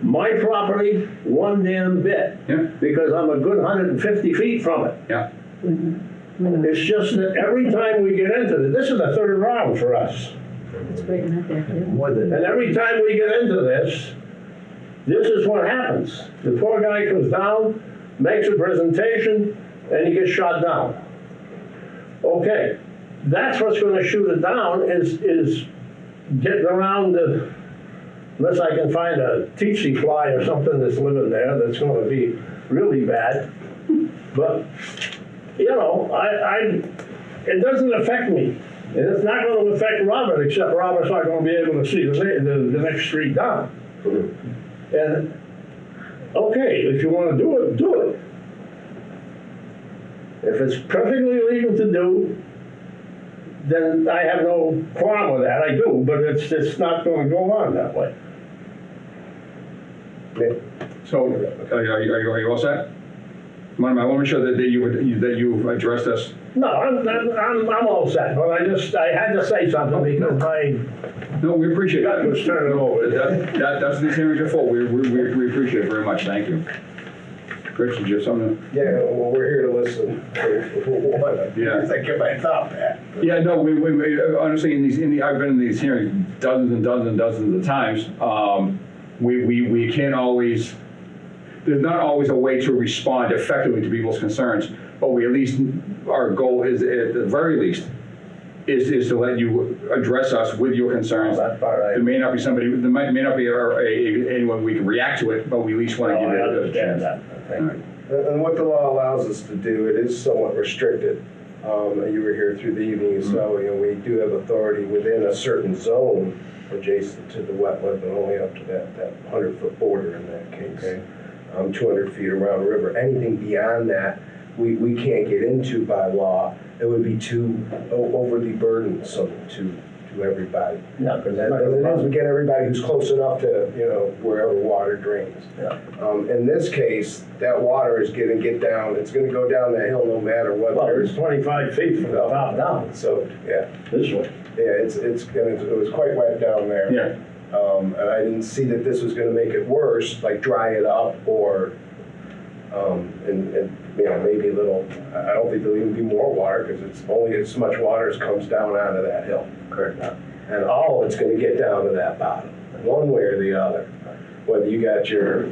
S12: my property, one damn bit.
S2: Yeah.
S12: Because I'm a good 150 feet from it.
S2: Yeah.
S12: It's just that every time we get into this is the third round for us.
S3: It's breaking up there, too.
S12: And every time we get into this, this is what happens. The poor guy comes down, makes a presentation, and he gets shot down. Okay, that's what's gonna shoot it down is getting around the, unless I can find a tsetse fly or something that's living there that's gonna be really bad. But, you know, it doesn't affect me. And it's not gonna affect Robert, except Robert's not gonna be able to see the next street down. And, okay, if you wanna do it, do it. If it's perfectly legal to do, then I have no problem with that, I do, but it's just not gonna go on that way.
S2: So, are you all set? I want to make sure that you've addressed this.
S12: No, I'm all set, but I had to say something because
S2: No, we appreciate
S12: gut
S2: it.
S12: was turning over.
S2: That's what these hearings are for. We appreciate it very much. Thank you. Rich, did you have something?
S7: Yeah, well, we're here to listen.
S2: Yeah.
S7: I get my thought back.
S2: Yeah, no, we honestly, I've been in these hearings dozens and dozens and dozens of times. We can't always, there's not always a way to respond effectively to people's concerns, but we at least, our goal is, at the very least, is to let you address us with your concerns. There may not be somebody, there may not be anyone we can react to it, but we at least want to give it a chance.
S7: And what the law allows us to do, it is somewhat restricted. You were here through the evening, so you know, we do have authority within a certain zone adjacent to the wetland, but only up to that 100-foot border in that case. Okay. 200 feet around the river. Anything beyond that, we can't get into by law. It would be too overly burdensome to everybody.
S12: Yeah,
S7: because as we get everybody who's close enough to, you know, wherever water drains.
S12: Yeah.
S7: In this case, that water is going to get down. It's going to go down that hill no matter what.
S12: Well, it's 25 feet from the top down.
S7: So yeah,
S12: this way.
S7: Yeah, it was quite wet down there.
S2: Yeah.
S7: And I didn't see that this was going to make it worse, like dry it up or, and you know, maybe a little. I don't think there'll even be more water because it's only as much water as comes down onto that hill. Correct. And all of it's going to get down to that bottom, one way or the other, whether you got your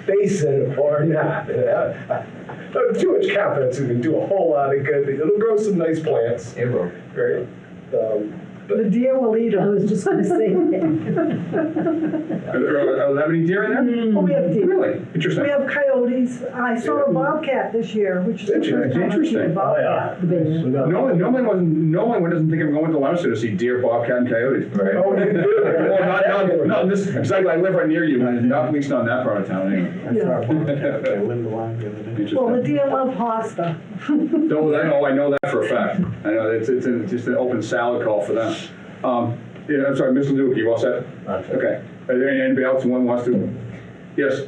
S7: basin or not. Too much confidence is going to do a whole lot of good. It'll grow some nice plants. It will. Right.
S16: The deer will eat them.
S6: I was just gonna say that.
S2: Are there any deer in there?
S16: Oh, we have deer.
S2: Really? Interesting.
S16: We have coyotes. I saw a bobcat this year, which is the first time I've seen a bobcat.
S2: No one doesn't think I'm going to Leominster to see deer, bobcat, and coyotes. Right.
S7: Oh, you do?
S2: Well, no, this, exactly, I live right near you, not at least on that part of town anyway.
S14: I saw a bobcat. I lived along the other day.
S16: Well, the deer love pasta.
S2: I know that for a fact. I know it's just an open salad call for them. Yeah, I'm sorry, Mr. Duke, you all set? Okay. Are there anybody else who wants to? Yes.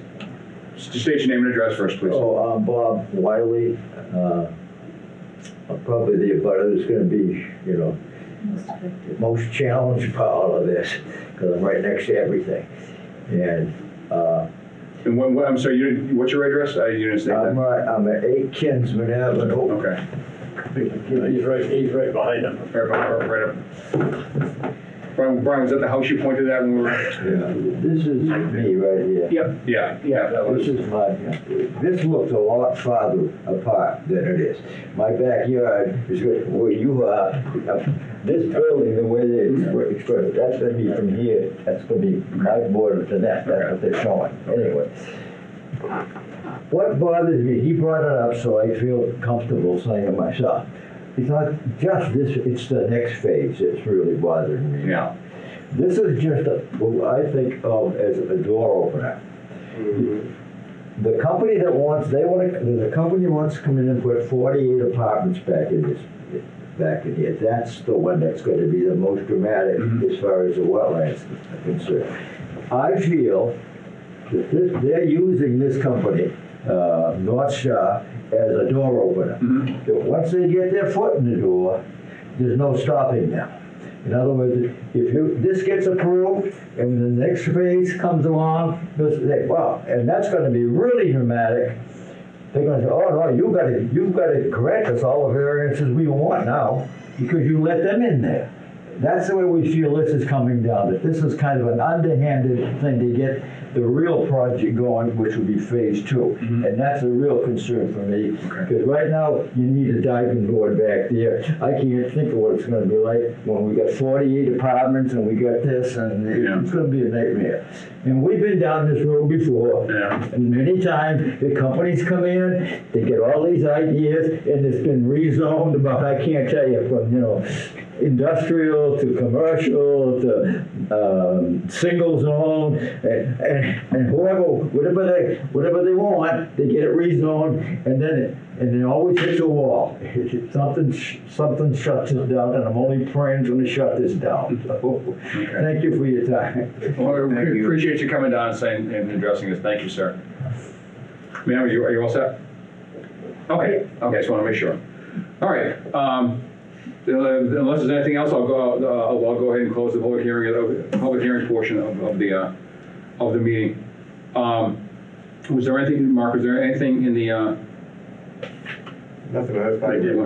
S2: Just state your name and address first, please.
S17: Oh, I'm Bob Wiley. I'm probably the abutter that's going to be, you know, most challenged by all of this because I'm right next to everything. And
S2: when, I'm sorry, what's your address? You didn't say that.
S17: I'm at 8 Kinsman Avenue.
S2: Okay.
S12: He's right behind him.
S2: Right up. Brian, was that the house you pointed at when we were?
S17: Yeah. This is me right here.
S2: Yep. Yeah.
S17: This is this looks a lot farther apart than it is. My backyard is where you are. This building, the way they express it, that's going to be from here. That's going to be my border to that. That's what they're showing. Anyway. What bothers me, he brought it up so I feel comfortable saying it myself. It's not just this, it's the next phase that's really bothering me.
S2: Yeah.
S17: This is just what I think of as a door opener. Mm-hmm. The company that wants, the company wants to come in and put 48 apartments back in here. That's the one that's going to be the most dramatic as far as the wetlands are concerned. I feel that they're using this company, North Star, as a door opener. Mm-hmm. Once they get their foot in the door, there's no stopping them. In other words, if this gets approved and the next phase comes along, wow, and that's going to be really dramatic. They're going to say, oh no, you've got to grant us all the variances we want now because you let them in there. That's the way we feel this is coming down, that this is kind of an underhanded thing to get the real project going, which would be phase 2. And that's a real concern for me, because right now, you need a diving board back there. I can't think of what it's gonna be like when we got 48 apartments and we got this, and it's gonna be a nightmare. And we've been down this road before, and many times, the companies come in, they get all these ideas, and it's been rezoned about, I can't tell you, from, industrial to commercial to single zone, and whatever they want, they get it rezoned, and then it always hits a wall. Something shuts it down, and I'm only praying it's going to shut this down. So, thank you for your time.
S2: Well, we appreciate you coming down and saying and addressing this. Thank you, sir. Ma'am, are you all set? Okay. Just want to make sure. All right. Unless there's anything else, I'll go ahead and close the public hearing portion of the meeting. Was there anything, Mark? Was there anything in the?
S14: Nothing else.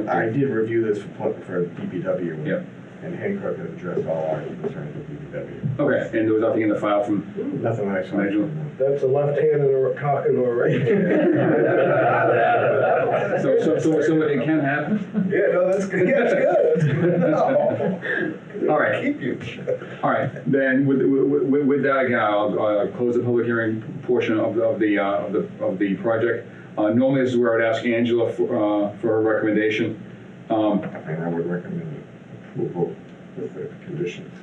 S14: I did review this for DPW.
S2: Yep.
S14: And Hancock has addressed all our concerns with DPW.
S2: Okay, and there was nothing in the file from?
S14: Nothing I saw.
S7: That's a left hand and talking to a right hand.
S2: So it can happen?
S7: Yeah, no, that's good. Yeah, that's good. No.
S2: All right.
S7: Keep you.
S2: All right, then with that, again, I'll close the public hearing portion of the project. Normally, this is where I would ask Angela for her recommendation.
S14: And I would recommend approval with the conditions.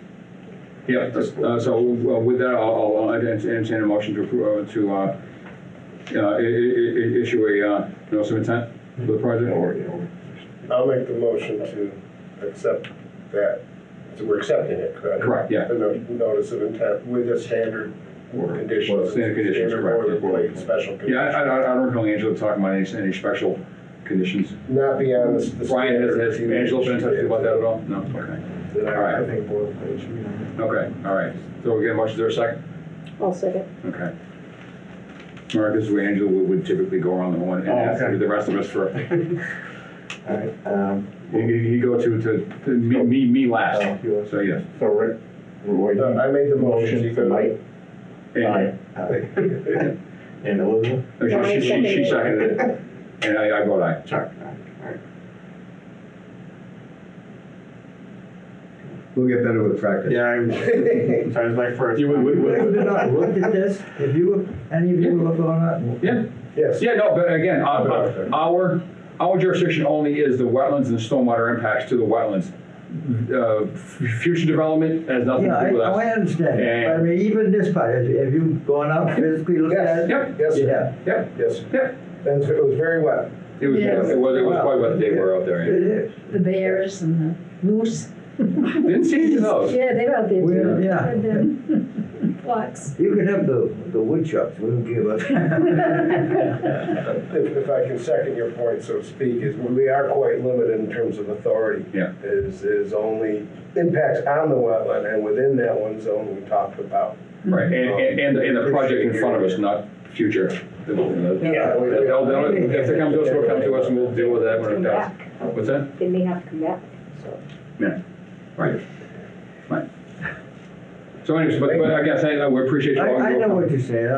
S2: Yeah, so with that, I'll entertain a motion to issue a notice of intent for the project.
S7: I'll make the motion to accept that. So we're accepting it, correct?
S2: Correct, yeah.
S7: The notice of intent with the standard conditions.
S2: Standard conditions, correct.
S7: Boilerplate, special conditions.
S2: Yeah, I don't recall Angela talking about any special conditions.
S7: Not beyond the.
S2: Brian, has Angela been in touch with you about that at all? No? Okay. All right.
S14: I think boilerplate should be on.
S2: Okay, all right. So we get a motion, is there a second?
S6: I'll second.
S2: Okay. Mark, this is where Angela would typically go around the horn and ask the rest of us for.
S14: All right.
S2: You go to me last. So yes.
S14: So Rick,
S7: I made the motion
S14: for Mike.
S2: Aye.
S14: And Elizabeth?
S2: No, she seconded it, and I vote aye.
S14: Sorry. All right.
S17: We'll get better with practice.
S14: Yeah, that was my first.
S17: Have you not looked at this? Any of you look on that?
S2: Yeah.
S7: Yes.
S2: Yeah, no, but again, our jurisdiction only is the wetlands and the stormwater impacts to the wetlands. Future development has nothing to do with us.
S17: I understand. But I mean, even this part, have you gone out physically looked at it?
S2: Yep.
S7: Yes.
S17: Yeah.
S2: Yep.
S7: Yes.
S2: Yep.
S7: And it was very wet.
S2: It was quite wet the day we were out there.
S17: It is.
S18: The bears and the moose.
S2: Didn't see any of those.
S18: Yeah, they're out there too.
S17: Yeah.
S18: And then flocks.
S17: You can have the woodchucks, we don't give up.
S7: If I can second your point, so to speak, is we are quite limited in terms of authority.
S2: Yeah.
S7: Is only impacts on the wetland, and within that one zone we talked about.
S2: Right, and the project in front of us, not future.
S7: Yeah.
S2: If they come to us, we'll come to us and we'll deal with that when it does. What's that?
S6: They may have to come back, so.
S2: Yeah, right. So anyways, but again, we appreciate you all.
S17: I know what you're saying,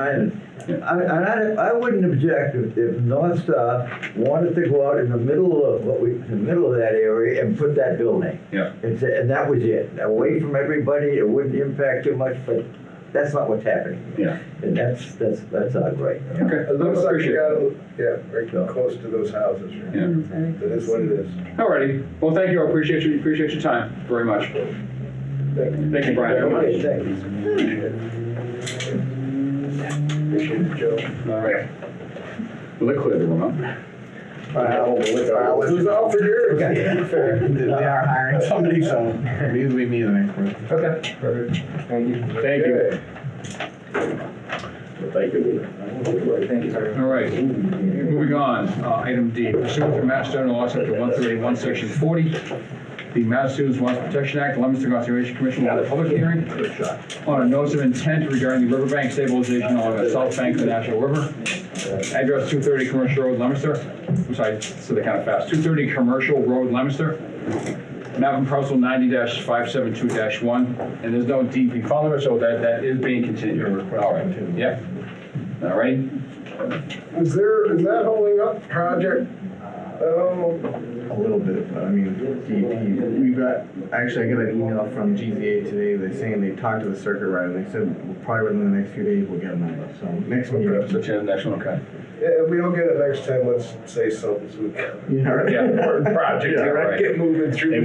S17: I wouldn't object if North Star wanted to go out in the middle of that area and put that building.
S2: Yeah.
S17: And that was it, away from everybody, it wouldn't impact too much, but that's not what's happening.
S2: Yeah.
S17: And that's not great.
S2: Okay.
S7: It looks like
S2: Appreciate
S7: you got, very close to those houses. Right?
S2: Yeah.
S7: It is what it is.
S2: Alrighty. Well, thank you. I appreciate your time very much. Thank you, Brian.
S7: Appreciate it, Joe.
S2: All right. Well, they cleared the room up.
S7: It was all for yours.
S14: They are hiring somebody, so maybe we meet the next one.
S2: Okay. Perfect.
S14: Thank you.
S2: Thank you.
S14: Thank you.
S15: Thank you, sir.
S2: All right. Moving on. Item D. Pursuant to Mass General Law, Chapter 131, Section 40, the Massachusetts Water Protection Act, Leominster Conservation Commission will hold a public hearing on a notice of intent regarding the riverbank stabilization along the south bank of the National River. Address 230 Commercial Road, Leominster. I'm sorry, so they're kind of fast. 230 Commercial Road, Leominster. map and parcel 90-572-1, and there's no DP file number, so that is being continued. All right, yep. All right.
S7: Is that holding up the project?
S14: A little bit, but I mean, we got, actually, I got an email from GZA today, they're saying they talked to the circuit rider, and they said probably within the next few days we'll get a number, so next meeting.
S2: So the next one, okay.
S7: Yeah, if we don't get it next time, let's say something so we can.
S14: Yeah, right.
S2: Yeah, important project,
S7: Yeah,
S2: right.
S7: get moving through.
S2: It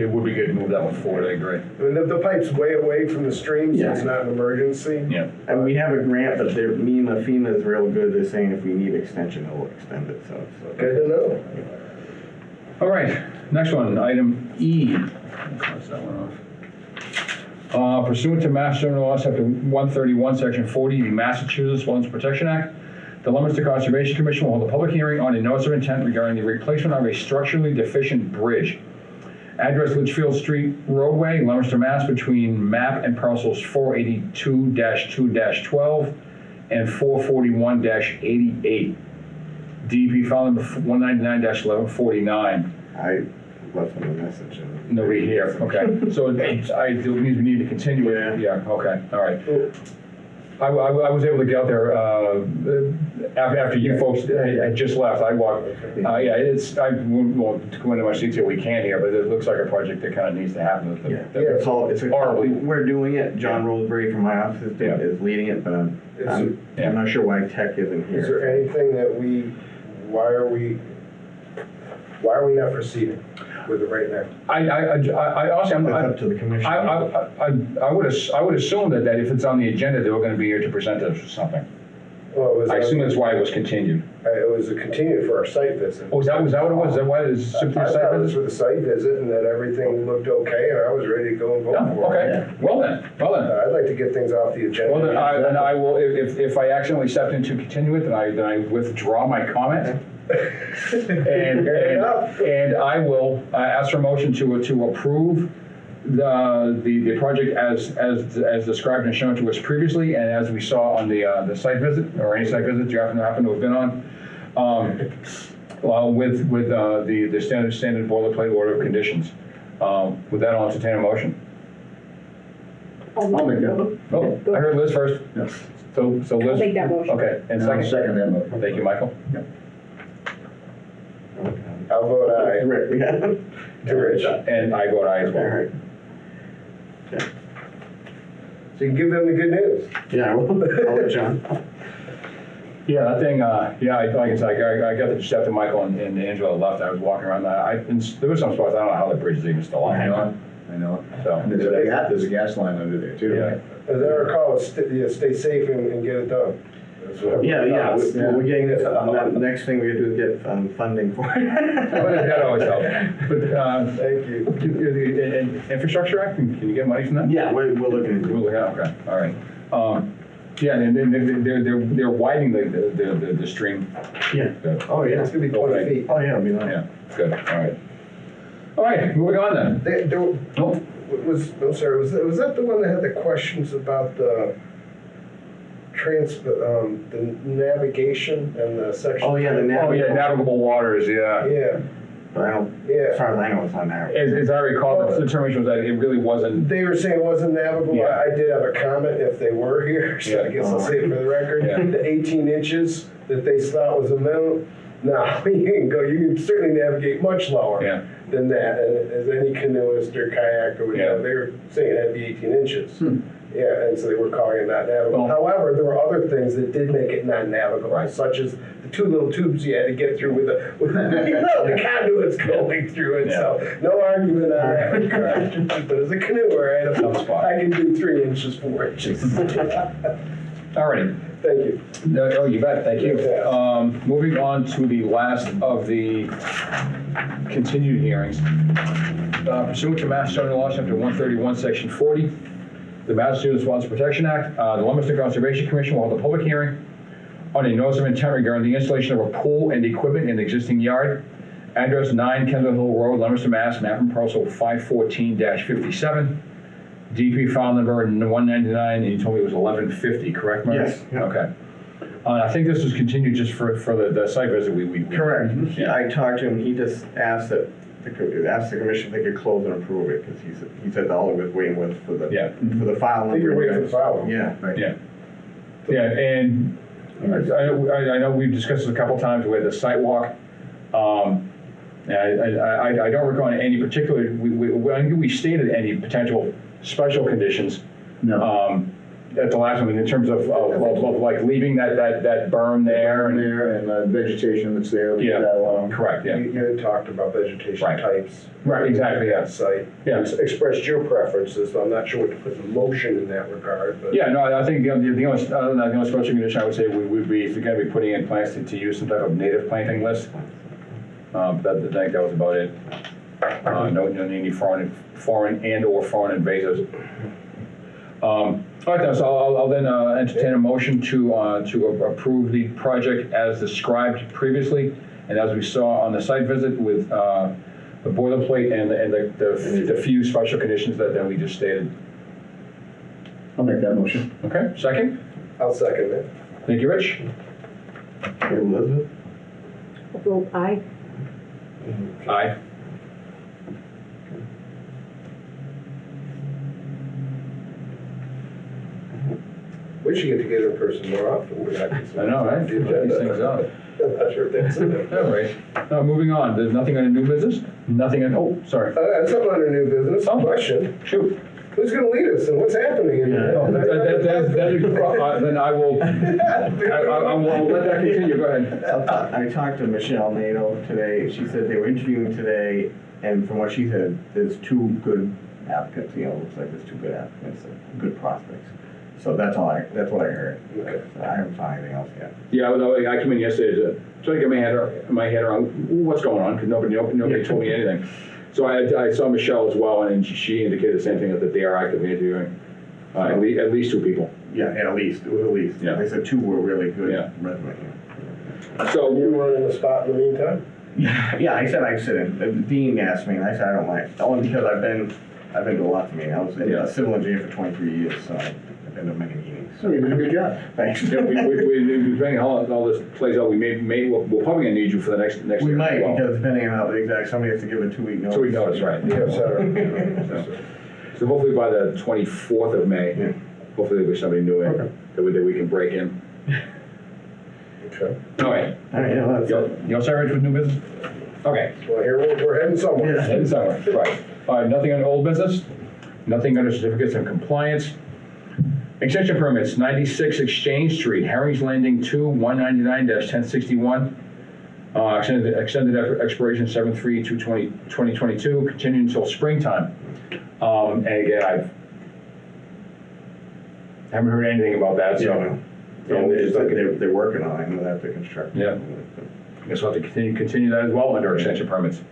S2: would be good to move that one forward, I agree.
S7: I mean, the pipe's way away from the stream, so it's not an emergency.
S2: Yeah.
S14: And we have a grant, but me and the FEMA is real good, they're saying if we need extension, they'll extend it, so.
S7: Good to know.
S2: All right, next one, item E. Cross that one off. Pursuant to Mass General Law, Chapter 131, Section 40, the Massachusetts Wetlands Protection Act, the Leominster Conservation Commission will hold a public hearing on a notice of intent regarding the replacement of a structurally deficient bridge. Address Litchfield Street roadway, Leominster, Mass, between map and parcels 482-2-12 and 441-88. DEP file number 199-1149.
S14: I left them a message.
S2: Nobody here, okay. So it means we need to continue it. Yeah, okay, all right. I was able to get out there after you folks had just left. I walked. I won't go into much detail. We can here, but it looks like a project that kind of needs to happen.
S14: It's horribly. We're doing it. John Roseberry from my office is leading it, but I'm not sure why Tech isn't here.
S7: Is there anything that why are we not proceeding with it right now?
S2: I also,
S14: That's up to the commission.
S2: I would assume that if it's on the agenda, they were going to be here to present us something.
S7: Well,
S2: I assume that's why it was continued.
S7: It was a continued for our site visit.
S2: Oh, was that what it was? Is that why it was simply a
S7: I
S2: site
S7: thought it was
S2: visit?
S7: for the site visit and that everything looked okay and I was ready to go and vote for it.
S2: Okay, well then.
S7: I'd like to get things off the agenda.
S2: Well, then I will, if I accidentally stepped in to continue it, then I withdraw my comment. and I will ask for a motion to approve the project as described and shown to us previously, and as we saw on the site visit, or any site visit you happen to have been on, with the standard boilerplate order of conditions. With that, I'll entertain a motion.
S13: I'll make that.
S2: Oh, I heard Liz first.
S13: Yes.
S2: So Liz.
S6: I'll make that motion.
S2: Okay, and
S13: I'll
S2: second.
S13: second that motion.
S2: Thank you, Michael.
S13: Yep.
S7: I'll vote aye.
S14: Rick, yeah.
S7: To Rich.
S2: And I vote aye as well.
S14: All right.
S7: So you can give them the good news.
S14: Yeah, I'll let John.
S2: Yeah, that thing, like I said, I got the just after Michael and Angela left, I was walking around that, there was some spots, I don't know how the bridge is even still on.
S13: I know.
S2: So.
S13: And there's a gas line under there too.
S2: Yeah.
S7: As I recall, stay safe and get it done.
S14: Yeah, we're getting this, the next thing we gotta do is get funding for it.
S2: That always helps. But,
S7: Thank you.
S2: Infrastructure Act, can you get money from that?
S14: Yeah, we're looking into it.
S2: Okay, all right. Yeah, and they're widening the stream.
S14: Yeah.
S7: Oh, yeah, it's gonna be 20 feet.
S14: Oh, yeah, it'll be nice.
S2: Yeah, good, all right. All right, moving on then.
S7: Was that the one that had the questions about the navigation and the section?
S14: Oh, yeah,
S2: navigable waters, yeah.
S7: Yeah.
S14: But as far as I know, it's not navigable.
S2: As I recall, the determination was that it really wasn't.
S7: They were saying it wasn't navigable.
S2: Yeah.
S7: I did have a comment if they were here, so I guess I'll say it for the record.
S2: Yeah.
S7: The 18 inches that they thought was a minimum. No, you can go. You can certainly navigate much lower than that. And as any canoeist or kayak or whatever, they were saying it had to be 18 inches. Yeah, and so they were calling it not navigable. However, there were other things that did make it not navigable, such as the two little tubes you had to get through with the the conduits going through it. So no argument on that. But as a canoeer, I can do 3 inches, 4 inches.
S2: All right.
S7: Thank you.
S2: Oh, you bet. Thank you. Moving on to the last of the continued hearings. Pursuant to Mass General Law, Chapter 131, Section 40, the Massachusetts Wetlands Protection Act, the Leominster Conservation Commission will hold a public hearing on a notice of intent regarding the installation of a pool and equipment in the existing yard. Address 9 Kendall Hill Road, Leominster, Mass, map and parcel 514-57. DP file number 199, and you told me it was 1150, correct, Mark?
S14: Yes. Yeah.
S2: Okay. I think this was continued just for the site visit we
S14: Correct. Yeah. I talked to him, he just asked that ask the commission if they could close and approve it, because he said all he was waiting was for the, for the file number.
S7: You're waiting for the file.
S14: Yeah.
S2: Yeah. Yeah, and I know we've discussed this a couple times with the site walk. And I don't recall any particular, I think we stated any potential special conditions.
S13: No.
S2: At the last one, in terms of like leaving that berm there.
S13: And the vegetation that's there. leave
S2: Yeah,
S13: that alone.
S2: correct, yeah.
S7: You had talked about vegetation types.
S2: Right, exactly, yeah.
S7: Site.
S2: Yeah.
S7: You expressed your preferences, so I'm not sure what to put in motion in that regard, but.
S2: Yeah, no, I think the only, other than that, the only special condition I would say would be if you're gonna be putting in plants to use some type of native planting list. I think that was about it. No any foreign and or foreign invasives. All right, so I'll then entertain a motion to approve the project as described previously, and as we saw on the site visit with the boilerplate and the few special conditions that we just stated.
S13: I'll make that motion.
S2: Okay, second?
S7: I'll second that.
S2: Thank you, Rich.
S14: Elizabeth?
S6: Vote aye.
S2: Aye.
S7: We should get together in person more often.
S2: I know, right? These things up.
S7: I'm not sure if that's in there.
S2: All right. Moving on. There's nothing under new business? Nothing on, oh, sorry.
S7: Something under new business, question.
S2: Shoot.
S7: Who's gonna lead us and what's happening?
S2: Then I will, I'll let that continue. Go ahead.
S14: I talked to Michelle Nato today. She said they were interviewing today, and from what she said, there's 2 good applicants. You know, it looks like there's 2 good applicants, good prospects. So that's what I heard.
S7: Okay.
S14: So I haven't found anything else yet.
S2: Yeah, I came in yesterday to get my head around what's going on, because nobody told me anything. So I saw Michelle as well, and she indicated the same thing, that they are actively interviewing at least 2 people.
S14: Yeah, at least. It was at least.
S2: Yeah.
S14: They said 2 were really good resumes.
S2: So
S7: you running the spot in the meantime?
S14: Yeah, I said I'd sit in. The dean asked me, and I said I don't mind. Only because I've been to a lot of meetings. I was a civil engineer for 23 years, so I've been to many meetings.
S13: So you did a good job.
S14: Thanks.
S2: Yeah, depending on how all this plays out, we're probably gonna need you for the next
S14: We
S2: year
S14: might,
S2: as well.
S14: because depending on how the exact, somebody has to give a 2-week notice.
S2: 2 week notice, right. So hopefully by the 24th of May, hopefully there'll be somebody new in that we can break in.
S7: Okay.
S2: All right.
S14: All right, yeah, that's
S2: You all set, Rich, with new business? Okay.
S7: Well, here we're heading somewhere.
S14: Yeah.
S2: Heading somewhere, right. All right, nothing on old business, nothing under certificates of compliance. Extension permits, 96 Exchange Street, Herring's Landing 2, 199-1061. Extended expiration 7/3/2022, continuing until springtime. And again, I haven't heard anything about that, so.
S14: They're working on it, and they'll have to construct.
S2: Yeah. I guess we'll have to continue that as well under extension permits.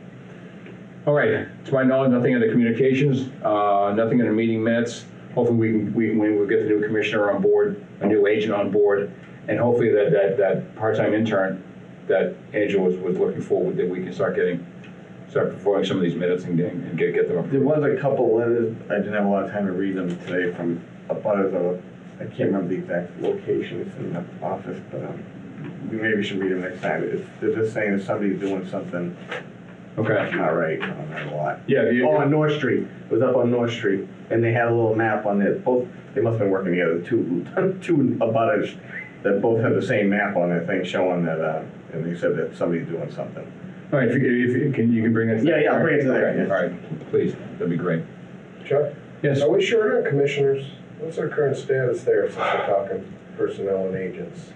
S2: All right, to my knowledge, nothing under communications, nothing under meeting minutes. Hopefully we'll get the new commissioner on board, a new agent on board, and hopefully that part-time intern that Angel was looking for, that we can start performing some of these minutes and get them approved.
S14: There was a couple letters, I didn't have a lot of time to read them today from a butters of, I can't remember the exact location, it's in the office, but we maybe should read them next time. They're just saying that somebody's doing something not right on that lot.
S2: Yeah.
S14: On North Street, it was up on North Street, and they had a little map on it, they must have been working together, two abutters that both had the same map on their thing showing that, and they said that somebody's doing something.
S2: All right, if you can bring it.
S14: Yeah, I'll bring it to that.
S2: Okay, all right, please, that'd be great.
S7: Chuck?
S2: Yes.
S7: Are we short on commissioners? What's our current status there since we're talking personnel and agents?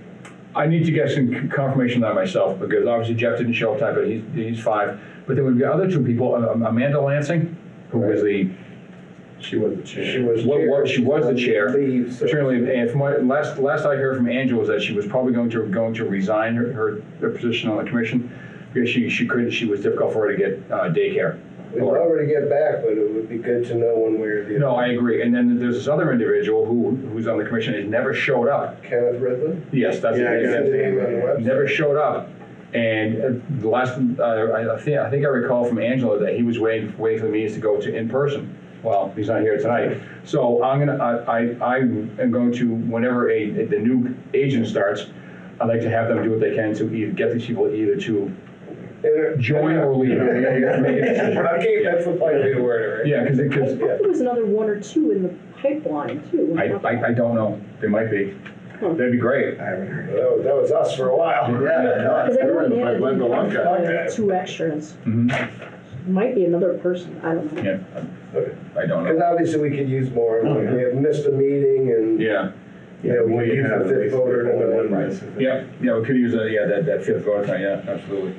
S2: I need to get some confirmation on that myself, because obviously Jeff didn't show up tonight, but he's 5. But there would be other 2 people, Amanda Lansing, who was
S14: she was the chair.
S2: She was the chair. Certainly, and from what last I heard from Angela was that she was probably going to resign her position on the commission because she was difficult for her to get daycare.
S7: We'd love her to get back, but it would be good to know one way or the other.
S2: No, I agree. And then there's this other individual who's on the commission and never showed up.
S7: Kenneth Ridley?
S2: Yes, that's
S7: the name on the website.
S2: Never showed up. And the last, I think I recall from Angela that he was waiting for the meetings to go to in person. Well, he's not here tonight. So I am going to, whenever the new agent starts, I'd like to have them do what they can to either get these people either to join or leave. Yeah, you gotta make a decision.
S7: Okay, that's the point way to word it, right?
S2: Yeah, because
S6: I thought there was another one or two in the pipeline too.
S2: I don't know. There might be. That'd be great.
S7: I haven't heard. That was us for a while. Yeah.
S6: Because I
S7: We were
S6: know
S7: in the
S6: they added
S7: pipeline for a long time.
S6: two extras.
S2: Mhm.
S6: Might be another person, I don't know.
S2: Yeah. I don't
S7: Because
S2: know.
S7: obviously we could use more. We have missed a meeting and,
S2: Yeah.
S7: you know, we could use the fifth voter to know.
S2: Yeah, we could use that fifth voter time, yeah, absolutely.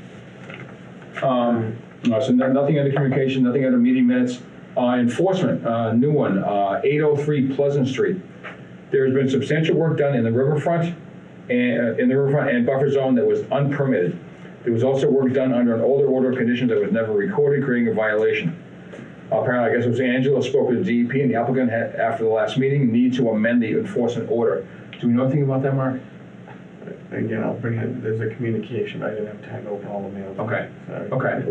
S2: So nothing under communication, nothing under meeting minutes. Enforcement, new one, 803 Pleasant Street. There's been substantial work done in the riverfront and buffer zone that was unpermitted. There was also work done under an older order of conditions that was never recorded, creating a violation. Apparently, I guess it was Angela spoke with the DEP, and the applicant had, after the last meeting, need to amend the enforcement order. Do we know anything about that, Mark?
S14: Again, I'll bring it, there's a communication, I didn't have time to open all the mails.
S2: Okay.
S14: Sorry.
S2: Okay.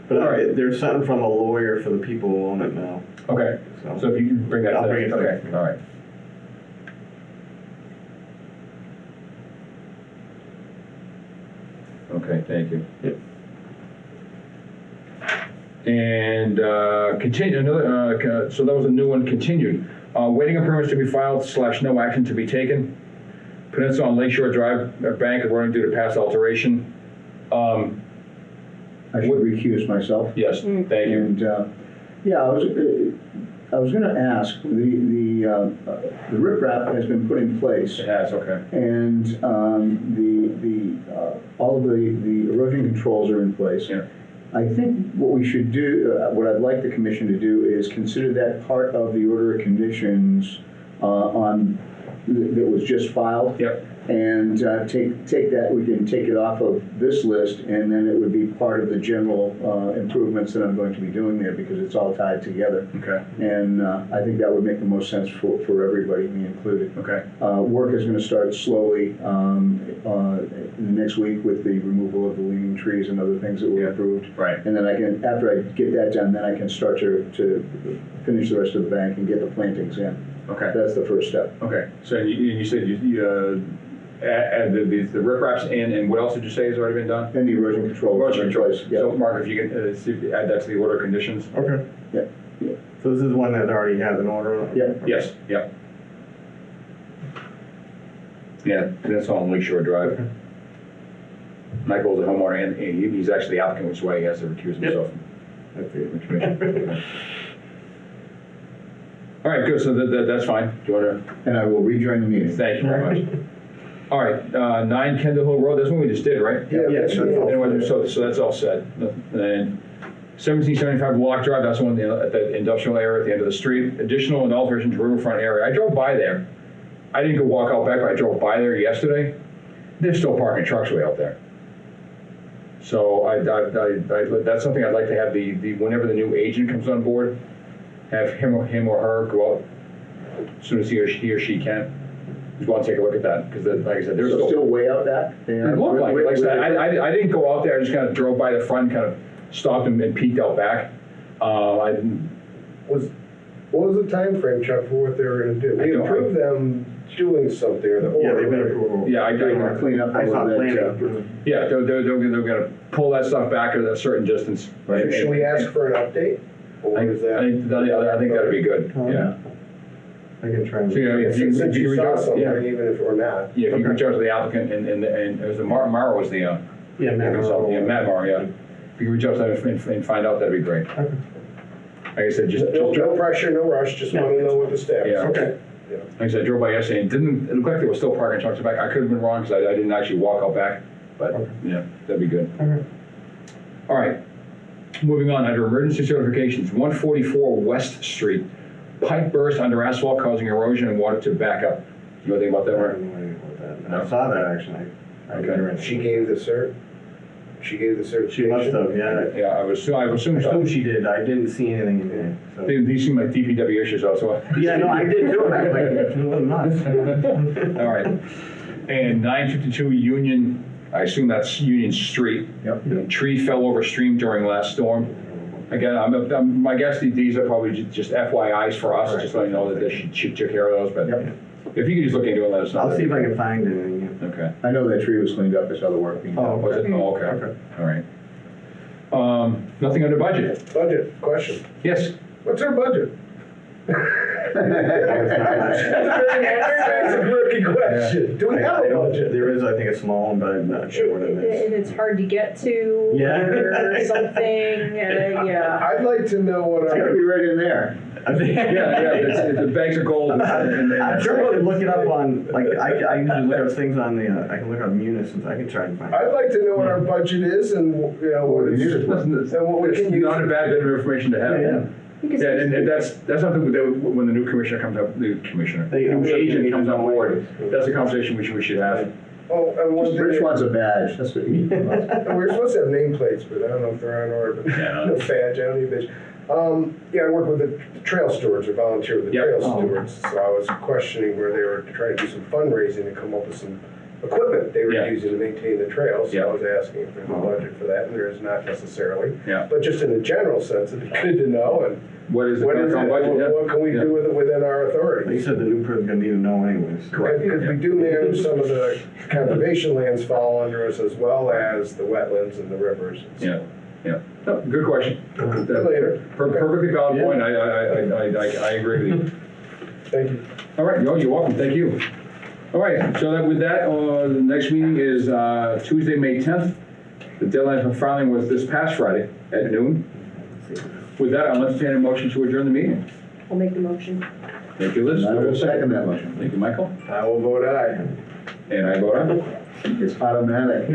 S14: But
S2: All right.
S14: there's something from a lawyer for the people who own it now.
S2: Okay, so if you can bring that.
S14: I'll bring it to
S2: Okay,
S14: you.
S2: all right. Okay, thank you.
S14: Yep.
S2: And continue, so that was a new one, continued. Waiting on permits to be filed / no action to be taken. Peninsula on Lakeshore Drive bank running due to past alteration.
S13: I should recuse myself.
S2: Yes, thank you.
S13: And, yeah, I was gonna ask, the riprap has been put in place.
S2: It has, okay.
S13: And, all of the erosion controls are in place.
S2: Yeah.
S13: I think what we should do, what I'd like the commission to do is consider that part of the order of conditions, that was just filed.
S2: Yep.
S13: And take that, we can take it off of this list, and then it would be part of the general improvements that I'm going to be doing there, because it's all tied together.
S2: Okay.
S13: And I think that would make the most sense for everybody, me included.
S2: Okay.
S13: Work is going to start slowly in the next week with the removal of the leaning trees and other things that were approved.
S2: Right.
S13: And then I can, after I get that done, then I can start to finish the rest of the bank and get the plantings in.
S2: Okay.
S13: That's the first step.
S2: Okay, so you said you add the ripraps in, and what else did you say has already been done?
S13: And the erosion control.
S2: Erosion control.
S13: Yeah.
S2: So Mark, if you can add that to the order of conditions?
S14: Okay.
S13: Yeah.
S14: So this is one that already has an order on it?
S13: Yeah.
S2: Yes, yeah. Yeah, that's on Lakeshore Drive. Michael's a homeowner, and he's actually the applicant, which is why he has to recuse himself. All right, good, so that's fine. Do you want to?
S13: And I will rejoin the meeting.
S2: Thank you very much. All right, 9 Kendall Hill Road, that's one we just did, right?
S7: Yeah.
S2: So that's all set. And 1775 Block Drive, that's one at the industrial area at the end of the street. Additional and alteration to riverfront area. I drove by there. I didn't go walk out back, but I drove by there yesterday. They're still parking trucks way out there. So that's something I'd like to have whenever the new agent comes on board, have him or her go out as soon as he or she can. Just want to take a look at that, because like I said, there's
S13: still way out that?
S2: It looked like it. Like I said, I didn't go out there, I just kind of drove by the front, kind of stopped and peeked out back.
S7: What was the time frame, Chuck, for what they were gonna do? We approved them doing something, or the order.
S14: Yeah, they've been approved.
S2: Yeah, I
S13: They're clean up a
S14: I saw
S13: little bit.
S14: planning.
S2: Yeah, they're gonna pull that stuff back at a certain distance. Right?
S7: Should we ask for an update? Or is that?
S2: I think that'd be good, yeah.
S14: I can try and.
S2: So, yeah, if you
S7: Since you
S2: reach
S7: saw
S2: out,
S7: something,
S2: yeah,
S7: even if we're not.
S2: if you reach out to the applicant, and it was Mara was the,
S14: Yeah, Matt.
S2: consultant, yeah, Matt Mara, yeah. If you reach out to them and find out, that'd be great.
S14: Okay.
S2: Like I said,
S7: No pressure, no rush, just want to know what the status is.
S2: Yeah.
S14: Okay.
S2: Like I said, I drove by yesterday, and it looked like there was still parking trucks back. I could have been wrong, because I didn't actually walk out back, but, yeah, that'd be good.
S14: Okay.
S2: All right, moving on, under emergency certifications, 144 West Street. Pipe burst under asphalt causing erosion and water to back up. You know anything about that,
S14: I
S2: Mark?
S14: don't know anything about that. I saw that actually.
S2: Okay.
S7: She gave the cert? She gave the certification?
S14: She must have, yeah.
S2: Yeah, I would assume
S14: I
S2: so.
S14: assume she did. I didn't see anything in there. So.
S2: These seem like DPW issues also.
S14: Yeah, no, I did too. I was like, it wasn't us.
S2: All right. And 952 Union, I assume that's Union Street.
S13: Yep.
S2: Tree fell over stream during last storm. Again, my guess these are probably just FYIs for us, just letting you know that she took care of those, but if you could just look into it and let us know.
S14: I'll see if I can find anything.
S2: Okay.
S13: I know that tree was cleaned up, there's other work being done.
S2: Was it? Oh, okay.
S14: Okay.
S2: All right. Nothing under budget.
S7: Budget, question.
S2: Yes.
S7: What's our budget? That's a rookie question. Do we have a budget?
S14: There is, I think, a small one, but I'm not sure what it is.
S6: And it's hard to get to,
S14: Yeah.
S6: or something, yeah.
S7: I'd like to know what
S13: It's gotta
S7: our,
S13: be right in there.
S2: Yeah, the bags of gold.
S14: I'm sure I can look it up on, like, I usually look up things on the, I can look up Munis, I can try and find it.
S7: I'd like to know what our budget is and, you know, what it's, and what we can use.
S2: Not a bad bit of information to have.
S14: Yeah.
S2: Yeah, and that's something that when the new commissioner comes up, the commissioner, the
S14: I'm
S2: new
S14: sure they
S2: agent
S14: need
S2: comes
S14: to
S2: on
S14: know
S2: board, that's a conversation we should have.
S7: Oh, and one thing.
S13: Rich wants a badge, that's what he wants.
S7: We're supposed to have nameplates, but I don't know if they're on order, but no badge, I don't need a badge. Yeah, I work with the trail stewards, or volunteer with the
S2: Yep.
S7: trail stewards, so I was questioning where they were trying to do some fundraising to come up with some equipment they were
S2: Yeah.
S7: using to maintain the trails, so
S2: Yeah.
S7: I was asking if there's a budget for that, and there is not necessarily.
S2: Yeah.
S7: But just in a general sense, it'd be good to know, and
S2: What is the
S7: what is it,
S2: current budget? Yeah.
S7: what can we do with it within our
S14: They
S7: authority?
S14: said the new person's gonna need to know anyways.
S7: Because we do manage some of the conservation lands fall under us, as well as the wetlands and the rivers.
S2: Yeah, yeah. No, good question.
S7: Later.
S2: Perfectly valid point. I agree with you.
S7: Thank you.
S2: All right, you're welcome. Thank you. All right, so that with that, the next meeting is Tuesday, May 10th. The deadline for filing was this past Friday at noon. With that, I'll entertain a motion to adjourn the meeting.
S6: I'll make the motion.
S2: Thank you, Liz.
S13: I will second that motion.
S2: Thank you, Michael.
S7: I will vote aye.
S2: And I vote aye.
S13: It's automatic.